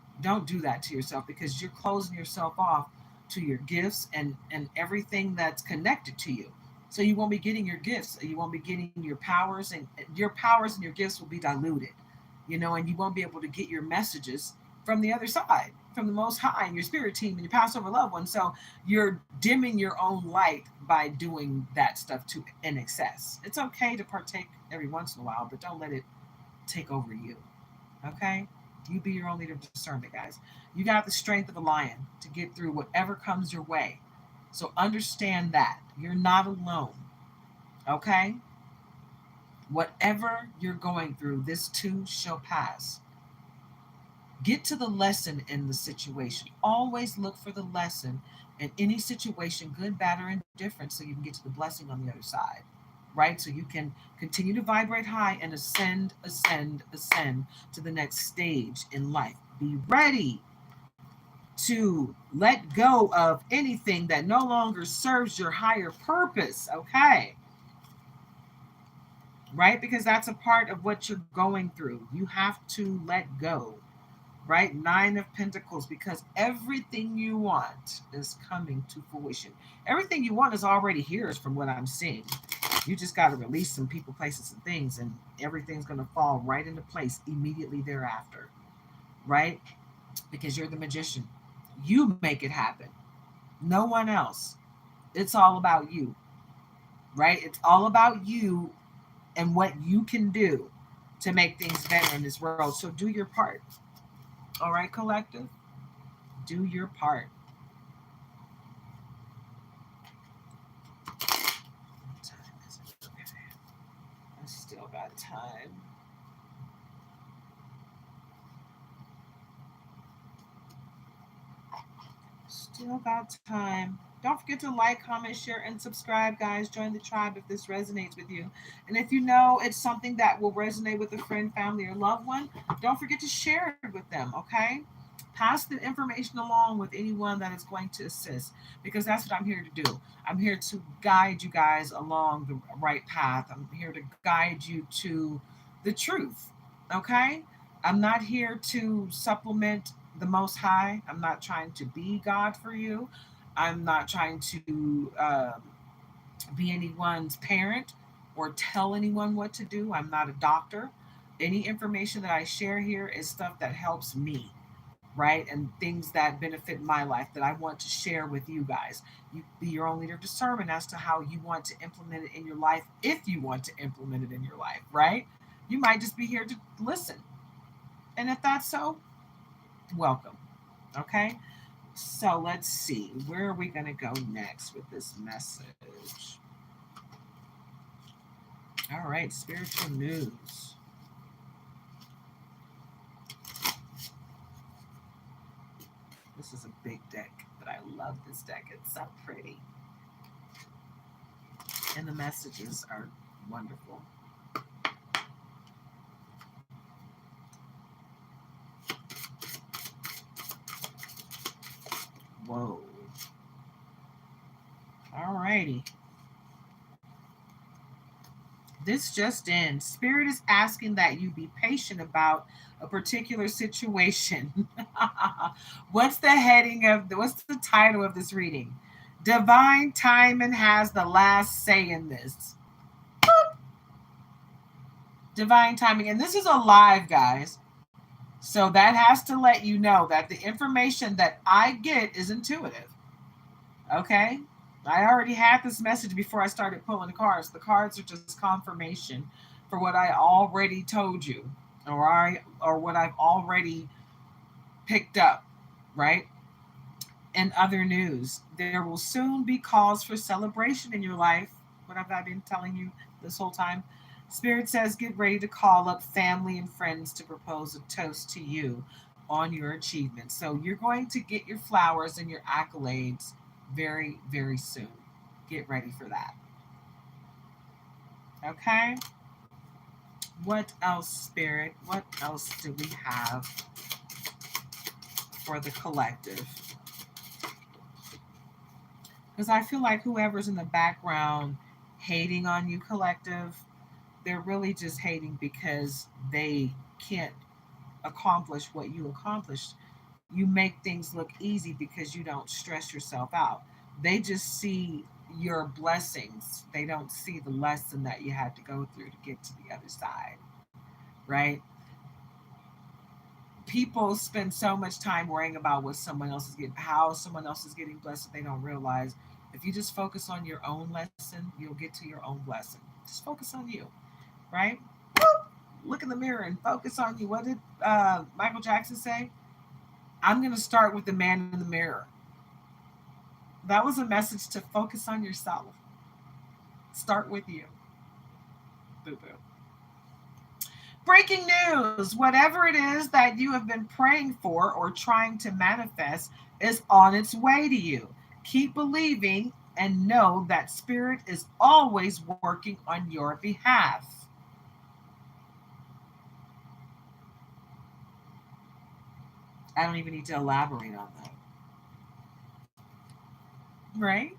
do that to yourself, because you're closing yourself off to your gifts and everything that's connected to you. So you won't be getting your gifts, you won't be getting your powers, and your powers and your gifts will be diluted, and you won't be able to get your messages from the other side, from the Most High and your spirit team and your Passover loved ones. So you're dimming your own light by doing that stuff to in excess. It's okay to partake every once in a while, but don't let it take over you. Okay? You be your own leader of discernment, guys. You got the strength of a lion to get through whatever comes your way. So understand that. You're not alone. Okay? Whatever you're going through, this too shall pass. Get to the lesson in the situation. Always look for the lesson in any situation, good, bad, or indifferent, so you can get to the blessing on the other side. Right? So you can continue to vibrate high and ascend, ascend, ascend to the next stage in life. Be ready to let go of anything that no longer serves your higher purpose. Okay. Right? Because that's a part of what you're going through. You have to let go. Right? Nine of Pentacles, because everything you want is coming to fruition. Everything you want is already here, is from what I'm seeing. You just got to release some people, places, and things, and everything's going to fall right into place immediately thereafter. Right? Because you're the magician. You make it happen. No one else. It's all about you. Right? It's all about you and what you can do to make things better in this world. So do your part. All right, collective? Do your part. What time is it? Okay. I still got time. Still got time. Don't forget to like, comment, share, and subscribe, guys. Join the tribe if this resonates with you. And if you know it's something that will resonate with a friend, family, or loved one, don't forget to share it with them, okay? Pass the information along with anyone that is going to assist, because that's what I'm here to do. I'm here to guide you guys along the right path. I'm here to guide you to the truth, okay? I'm not here to supplement the Most High. I'm not trying to be God for you. I'm not trying to be anyone's parent or tell anyone what to do. I'm not a doctor. Any information that I share here is stuff that helps me, right? And things that benefit my life that I want to share with you guys. You be your own leader of discernment as to how you want to implement it in your life, if you want to implement it in your life, right? You might just be here to listen. And if that's so, welcome. Okay? So let's see. Where are we going to go next with this message? All right, spiritual news. This is a big deck, but I love this deck. It's so pretty. And the messages are wonderful. Whoa. All righty. This just in. Spirit is asking that you be patient about a particular situation. What's the heading of what's the title of this reading? Divine timing has the last say in this. Divine timing. And this is a live, guys. So that has to let you know that the information that I get is intuitive. Okay? I already had this message before I started pulling the cards. The cards are just confirmation for what I already told you, or what I've already picked up, right? In other news, there will soon be cause for celebration in your life. What have I been telling you this whole time? Spirit says get ready to call up family and friends to propose a toast to you on your achievements. So you're going to get your flowers and your accolades very, very soon. Get ready for that. Okay? What else, Spirit? What else do we have for the collective? Because I feel like whoever's in the background hating on you, collective, they're really just hating because they can't accomplish what you accomplished. You make things look easy because you don't stress yourself out. They just see your blessings. They don't see the lesson that you had to go through to get to the other side, right? People spend so much time worrying about what someone else is getting, how someone else is getting blessed, that they don't realize if you just focus on your own lesson, you'll get to your own blessing. Just focus on you, right? Look in the mirror and focus on you. What did Michael Jackson say? I'm going to start with the man in the mirror. That was a message to focus on yourself. Start with you. Boo boo. Breaking news, whatever it is that you have been praying for or trying to manifest is on its way to you. Keep believing and know that Spirit is always working on your behalf. I don't even need to elaborate on that. Right?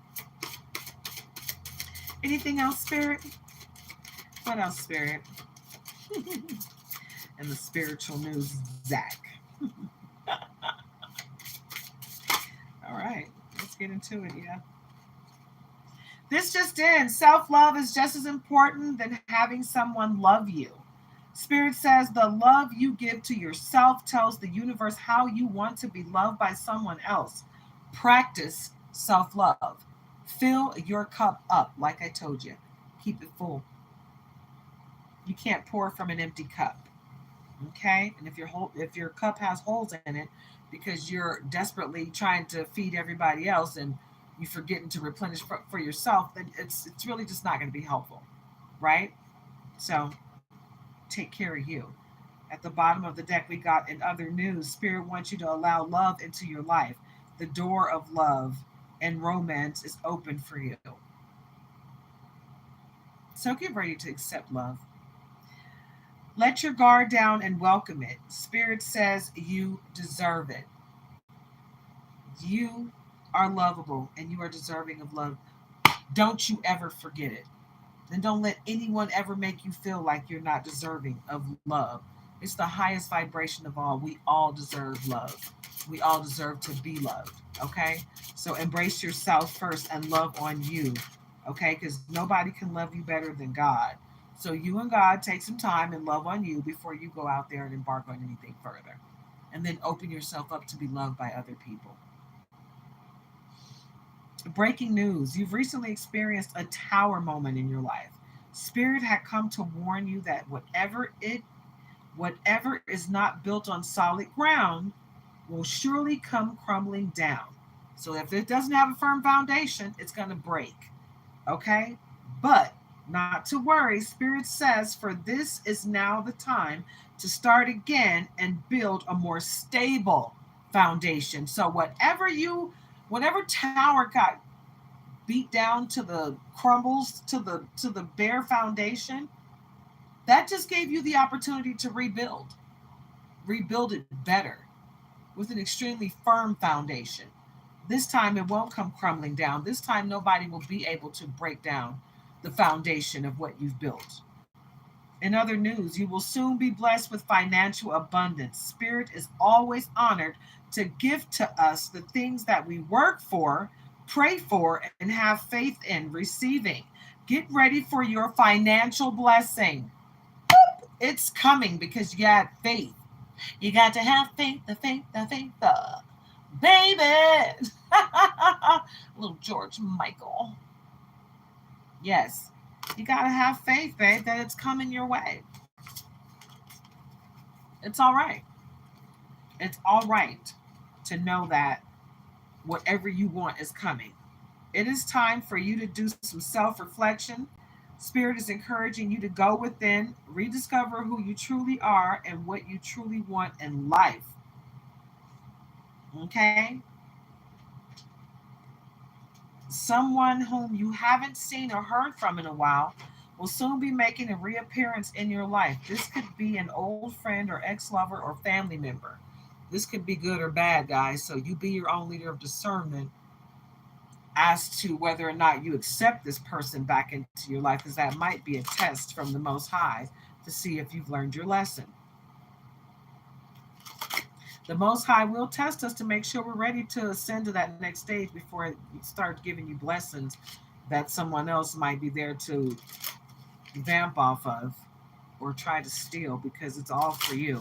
Anything else, Spirit? What else, Spirit? And the spiritual news, Zach. All right, let's get into it. Yeah. This just in, self love is just as important than having someone love you. Spirit says the love you give to yourself tells the universe how you want to be loved by someone else. Practice self love. Fill your cup up, like I told you. Keep it full. You can't pour from an empty cup. Okay? And if your cup has holes in it because you're desperately trying to feed everybody else and you forgetting to replenish for yourself, then it's really just not going to be helpful, right? So take care of you. At the bottom of the deck, we got in other news, Spirit wants you to allow love into your life. The door of love and romance is open for you. So get ready to accept love. Let your guard down and welcome it. Spirit says you deserve it. You are lovable and you are deserving of love. Don't you ever forget it. And don't let anyone ever make you feel like you're not deserving of love. It's the highest vibration of all. We all deserve love. We all deserve to be loved. Okay? So embrace yourself first and love on you. Okay? Because nobody can love you better than God. So you and God take some time and love on you before you go out there and embark on anything further. And then open yourself up to be loved by other people. Breaking news. You've recently experienced a tower moment in your life. Spirit had come to warn you that whatever is not built on solid ground will surely come crumbling down. So if it doesn't have a firm foundation, it's going to break. Okay? But not to worry, Spirit says, for this is now the time to start again and build a more stable foundation. So whatever tower got beat down to the crumbles to the bare foundation, that just gave you the opportunity to rebuild it better with an extremely firm foundation. This time it won't come crumbling down. This time nobody will be able to break down the foundation of what you've built. In other news, you will soon be blessed with financial abundance. Spirit is always honored to give to us the things that we work for, pray for, and have faith in receiving. Get ready for your financial blessing. It's coming because you had faith. You got to have faith, the baby. Little George Michael. Yes, you got to have faith, babe, that it's coming your way. It's all right. It's all right to know that whatever you want is coming. It is time for you to do some self reflection. Spirit is encouraging you to go within, rediscover who you truly are and what you truly want in life. Okay? Someone whom you haven't seen or heard from in a while will soon be making a reappearance in your life. This could be an old friend or ex-lover or family member. This could be good or bad, guys. So you be your own leader of discernment as to whether or not you accept this person back into your life, because that might be a test from the Most High to see if you've learned your lesson. The Most High will test us to make sure we're ready to ascend to that next stage before it starts giving you blessings that someone else might be there to vamp off of or try to steal, because it's all for you.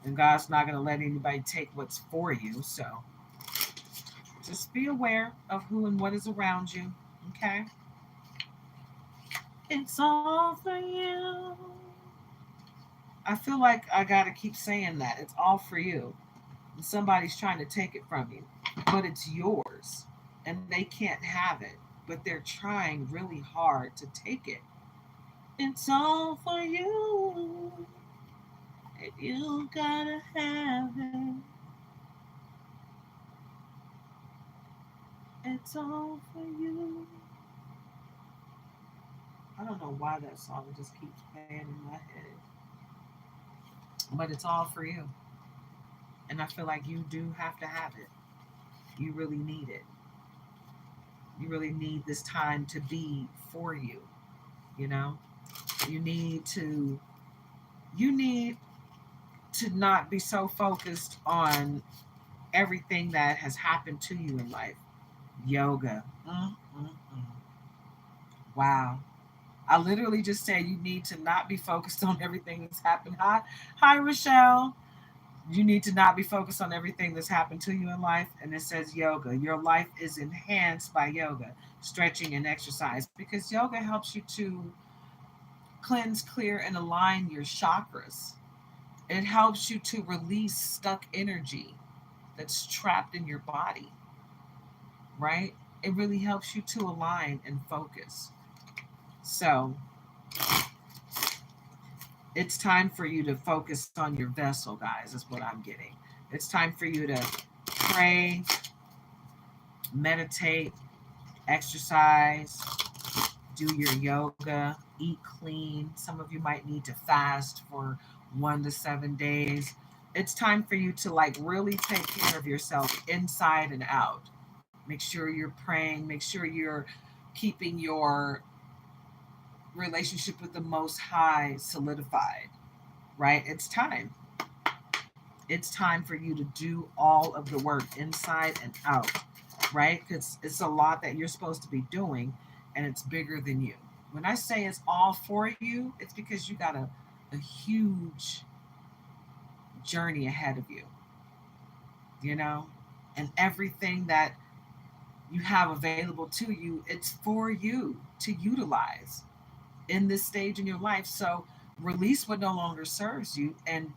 And God's not going to let anybody take what's for you. So just be aware of who and what is around you. Okay? It's all for you. I feel like I got to keep saying that. It's all for you. And somebody's trying to take it from you, but it's yours. And they can't have it, but they're trying really hard to take it. It's all for you. And you gotta have it. It's all for you. I don't know why that song just keeps playing in my head, but it's all for you. And I feel like you do have to have it. You really need it. You really need this time to be for you. You know, you need to you need to not be so focused on everything that has happened to you in life. Yoga. Wow. I literally just said you need to not be focused on everything that's happened. Hi, Rochelle. You need to not be focused on everything that's happened to you in life. And it says yoga. Your life is enhanced by yoga, stretching, and exercise, because yoga helps you to cleanse, clear, and align your chakras. It helps you to release stuck energy that's trapped in your body, right? It really helps you to align and focus. So it's time for you to focus on your vessel, guys, is what I'm getting. It's time for you to pray, meditate, exercise, do your yoga, eat clean. Some of you might need to fast for 1 to 7 days. It's time for you to like really take care of yourself inside and out. Make sure you're praying, make sure you're keeping your relationship with the Most High solidified, right? It's time. It's time for you to do all of the work inside and out, right? Because it's a lot that you're supposed to be doing, and it's bigger than you. When I say it's all for you, it's because you got a huge journey ahead of you, you know? And everything that you have available to you, it's for you to utilize in this stage in your life. So release what no longer serves you and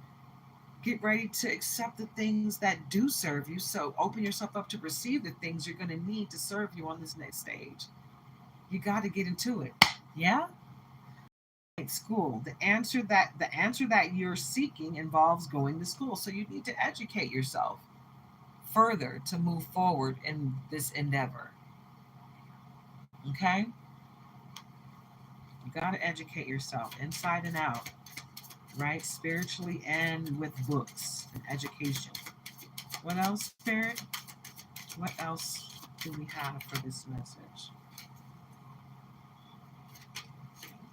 get ready to accept the things that do serve you. So open yourself up to receive the things you're going to need to serve you on this next stage. You got to get into it. Yeah? Like school. The answer that you're seeking involves going to school. So you need to educate yourself further to move forward in this endeavor. Okay? You got to educate yourself inside and out, right? Spiritually and with books and education. What else, Spirit? What else do we have for this message?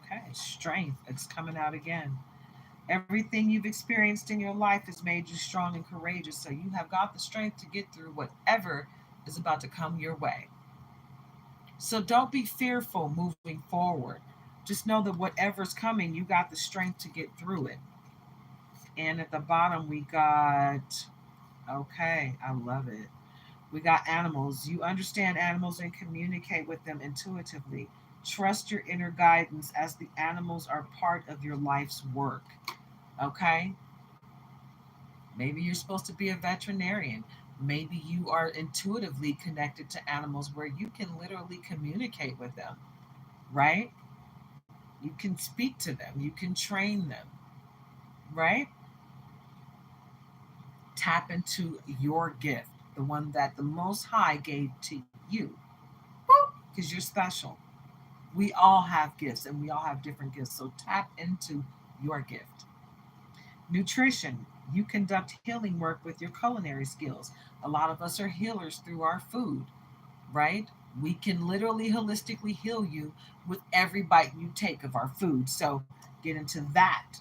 Okay, strength. It's coming out again. Everything you've experienced in your life has made you strong and courageous, so you have got the strength to get through whatever is about to come your way. So don't be fearful moving forward. Just know that whatever's coming, you got the strength to get through it. And at the bottom, we got, okay, I love it. We got animals. You understand animals and communicate with them intuitively. Trust your inner guidance as the animals are part of your life's work. Okay? Maybe you're supposed to be a veterinarian. Maybe you are intuitively connected to animals where you can literally communicate with them, right? You can speak to them, you can train them, right? Tap into your gift, the one that the Most High gave to you, because you're special. We all have gifts and we all have different gifts. So tap into your gift. Nutrition. You conduct healing work with your culinary skills. A lot of us are healers through our food, right? We can literally holistically heal you with every bite you take of our food. So get into that,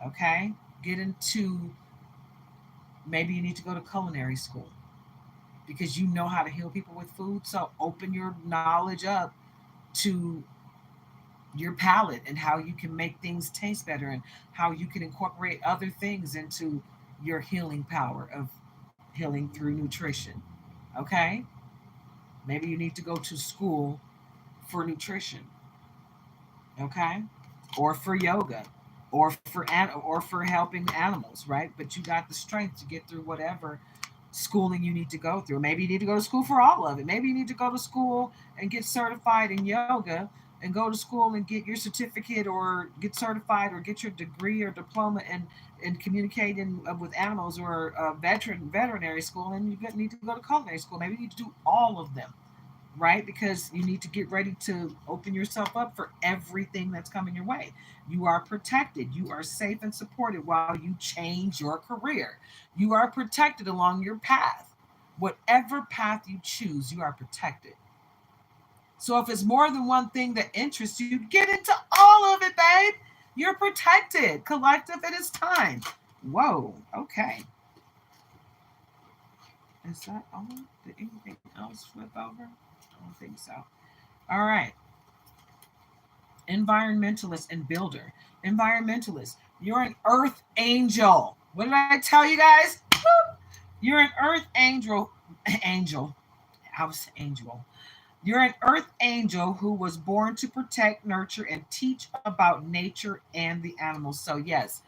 okay? Get into, maybe you need to go to culinary school because you know how to heal people with food. So open your knowledge up to your palate and how you can make things taste better and how you can incorporate other things into your healing power of healing through nutrition. Okay? Maybe you need to go to school for nutrition. Okay? Or for yoga or for helping animals, right? But you got the strength to get through whatever schooling you need to go through. Maybe you need to go to school for all of it. Maybe you need to go to school and get certified in yoga and go to school and get your certificate or get certified or get your degree or diploma in communicating with animals or veterinary school, and you need to go to culinary school. Maybe you need to do all of them, right? Because you need to get ready to open yourself up for everything that's coming your way. You are protected, you are safe and supported while you change your career. You are protected along your path. Whatever path you choose, you are protected. So if it's more than one thing that interests you, get into all of it, babe. You're protected. Collective, it is time. Whoa, okay. Is that all? Did anything else flip over? I don't think so. All right. Environmentalist and builder. Environmentalist, you're an earth angel. What did I tell you guys? You're an earth angel. Angel. I was angel. You're an earth angel who was born to protect, nurture, and teach about nature and the animals. So, yes,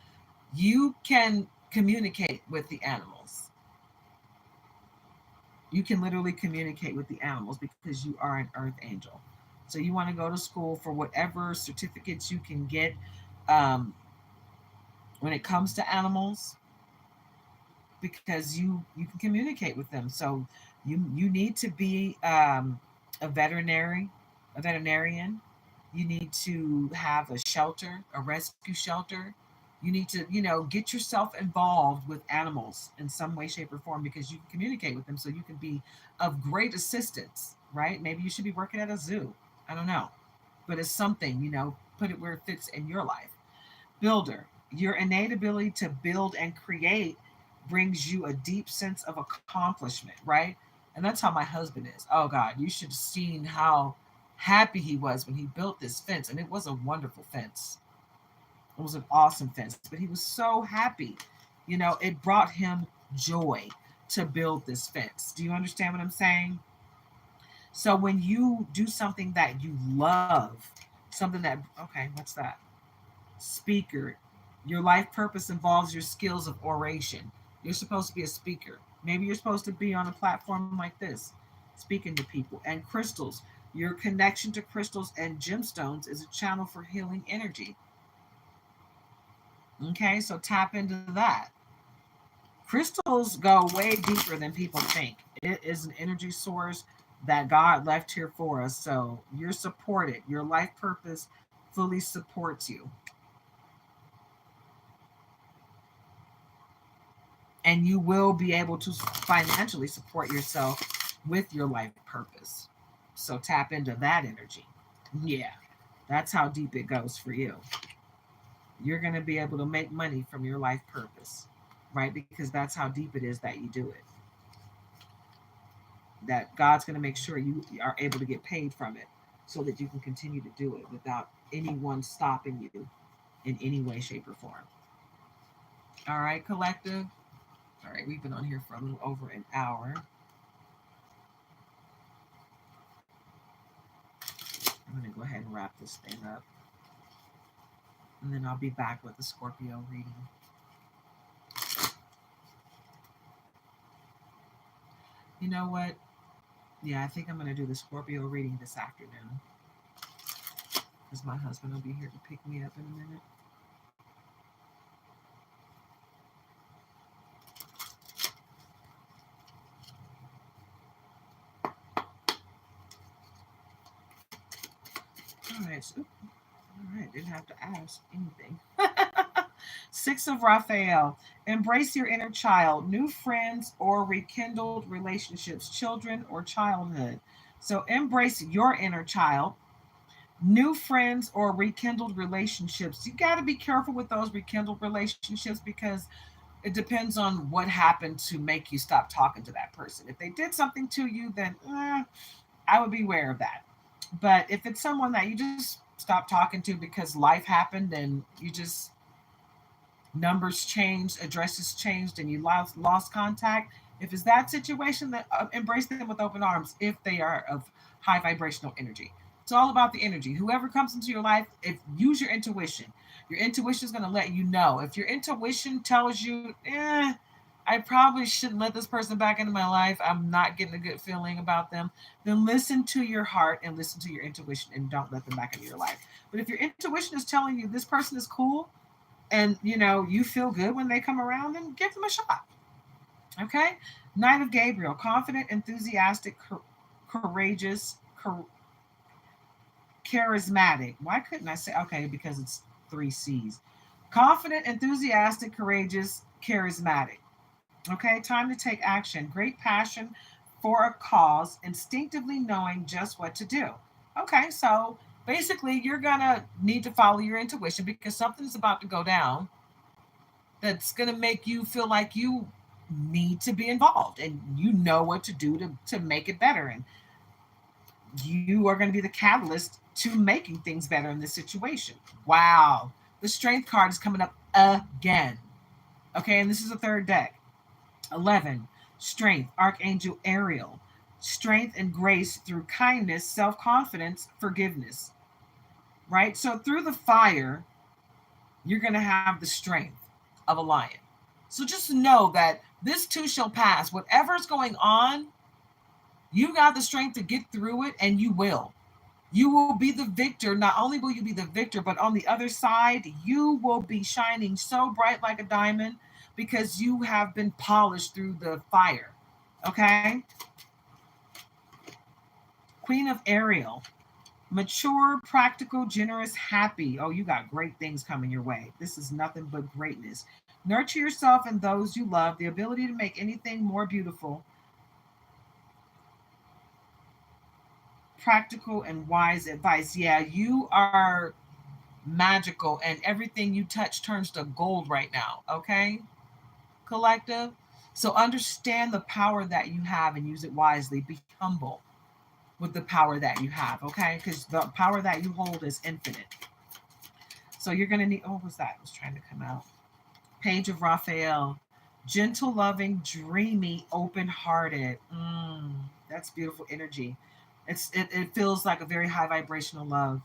you can communicate with the animals. You can literally communicate with the animals because you are an earth angel. So, you want to go to school for whatever certificates you can get um, when it comes to animals because you can communicate with them. So, you need to be a veterinarian. You need to have a shelter, a rescue shelter. You need to, get yourself involved with animals in some way, shape, or form because you can communicate with them so you can be of great assistance, right? Maybe you should be working at a zoo. I don't know. But it's something, put it where it fits in your life. Builder, your innate ability to build and create brings you a deep sense of accomplishment, right? And that's how my husband is. Oh God, you should have seen how happy he was when he built this fence. And it was a wonderful fence. It was an awesome fence, but he was so happy. It brought him joy to build this fence. Do you understand what I'm saying? So when you do something that you love, something that, okay, what's that? Speaker. Your life purpose involves your skills of oration. You're supposed to be a speaker. Maybe you're supposed to be on a platform like this, speaking to people. And crystals. Your connection to crystals and gemstones is a channel for healing energy. Okay, so tap into that. Crystals go way deeper than people think. It is an energy source that God left here for us. So you're supported. Your life purpose fully supports you. And you will be able to financially support yourself with your life purpose. So tap into that energy. Yeah, that's how deep it goes for you. You're going to be able to make money from your life purpose, right? Because that's how deep it is that you do it. That God's going to make sure you are able to get paid from it so that you can continue to do it without anyone stopping you in any way, shape, or form. All right, collective. All right, we've been on here for a little over an hour. I'm going to go ahead and wrap this thing up. And then I'll be back with the Scorpio reading. You know what? Yeah, I think I'm going to do the Scorpio reading this afternoon. Because my husband will be here to pick me up in a minute. All right, All right, didn't have to ask anything. Six of Raphael. Embrace your inner child, new friends or rekindled relationships, children or childhood. So embrace your inner child, new friends or rekindled relationships. You got to be careful with those rekindled relationships because it depends on what happened to make you stop talking to that person. If they did something to you, then I would be aware of that. But if it's someone that you just stop talking to because life happened and you just numbers changed, addresses changed, and you lost contact. If it's that situation, then embrace them with open arms if they are of high vibrational energy. It's all about the energy. Whoever comes into your life, if use your intuition. Your intuition is going to let you know. If your intuition tells you, I probably shouldn't let this person back into my life. I'm not getting a good feeling about them. Then listen to your heart and listen to your intuition and don't let them back into your life. But if your intuition is telling you this person is cool, and you feel good when they come around, and give them a shot. Okay. Knight of Gabriel, confident, enthusiastic, courageous, charismatic. Why couldn't I say okay? Because it's three C's. Confident, enthusiastic, courageous, charismatic. Okay, time to take action. Great passion for a cause, instinctively knowing just what to do. Okay, so basically, you're gonna need to follow your intuition because something's about to go down that's gonna make you feel like you need to be involved and you know what to do to make it better. And you are going to be the catalyst to making things better in this situation. Wow. The strength card is coming up again. Okay, and this is the third deck. 11, strength, Archangel Ariel. Strength and grace through kindness, self confidence, forgiveness. Right? So through the fire, you're going to have the strength of a lion. So just know that this too shall pass. Whatever's going on, you got the strength to get through it, and you will. You will be the victor. Not only will you be the victor, but on the other side, you will be shining so bright like a diamond because you have been polished through the fire. Okay? Queen of Ariel. Mature, practical, generous, happy. Oh, you got great things coming your way. This is nothing but greatness. Nurture yourself and those you love, the ability to make anything more beautiful, practical, and wise advice. Yeah, you are magical, and everything you touch turns to gold right now. Okay, collective. So understand the power that you have and use it wisely. Be humble with the power that you have. Okay, because the power that you hold is infinite. So you're gonna need. Oh, what was that? It was trying to come out. Page of Raphael. Gentle, loving, dreamy, open-hearted. That's beautiful energy. It feels like a very high vibrational love.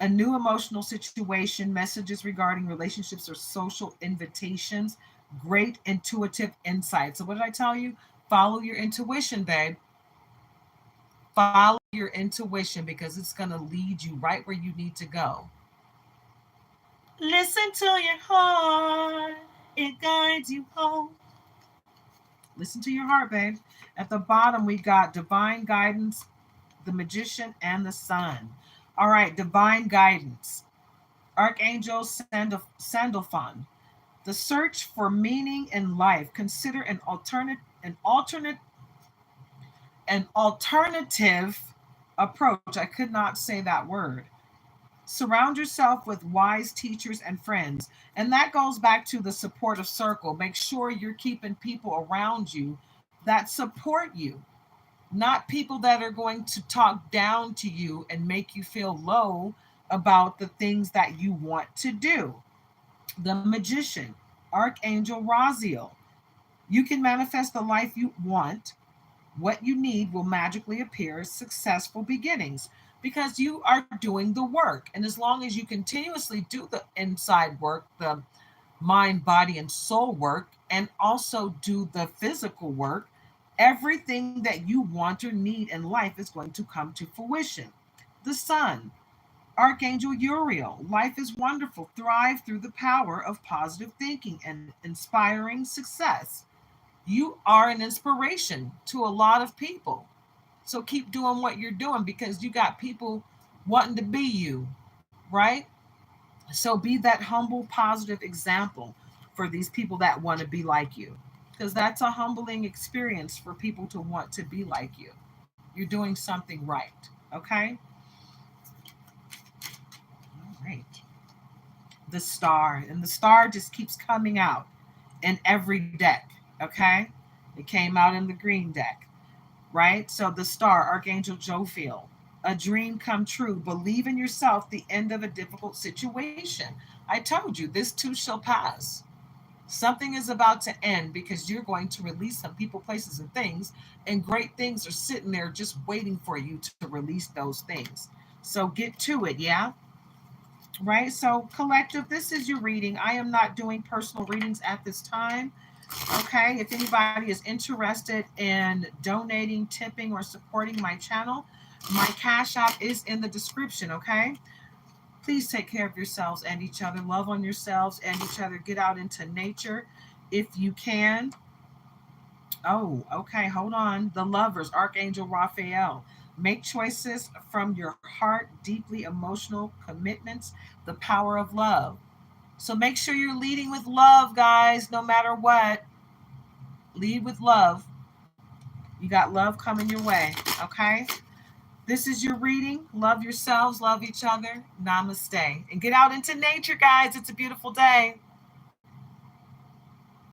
A new emotional situation, messages regarding relationships or social invitations, great intuitive insight. So, what did I tell you? Follow your intuition, babe. Follow your intuition because it's going to lead you right where you need to go. Listen to your heart, it guides you home. Listen to your heart, babe. At the bottom, we got divine guidance, the magician, and the sun. All right, divine guidance. Archangel Sandalphon. The search for meaning in life. Consider an alternative approach. I could not say that word. Surround yourself with wise teachers and friends. And that goes back to the supportive circle. Make sure you're keeping people around you that support you, not people that are going to talk down to you and make you feel low about the things that you want to do. The magician, Archangel Raziel. You can manifest the life you want. What you need will magically appear, successful beginnings, because you are doing the work. And as long as you continuously do the inside work, the mind, body, and soul work, and also do the physical work, everything that you want or need in life is going to come to fruition. The sun, Archangel Uriel. Life is wonderful. Thrive through the power of positive thinking and inspiring success. You are an inspiration to a lot of people. So keep doing what you're doing because you got people wanting to be you, right? So be that humble, positive example for these people that want to be like you. Because that's a humbling experience for people to want to be like you. You're doing something right. Okay? All right. The star. And the star just keeps coming out in every deck. Okay? It came out in the green deck. Right? So the star, Archangel Jophiel. A dream come true. Believe in yourself, the end of a difficult situation. I told you, this too shall pass. Something is about to end because you're going to release some people, places, and things, and great things are sitting there just waiting for you to release those things. So get to it, yeah? Right? So, collective, this is your reading. I am not doing personal readings at this time. Okay, if anybody is interested in donating, tipping, or supporting my channel, my Cash App is in the description. Okay, please take care of yourselves and each other. Love on yourselves and each other. Get out into nature if you can. Oh, okay, hold on. The lovers, Archangel Raphael. Make choices from your heart, deeply emotional commitments, the power of love. So make sure you're leading with love, guys, no matter what. Lead with love. You got love coming your way, okay? This is your reading. Love yourselves, love each other. Namaste. And get out into nature, guys. It's a beautiful day.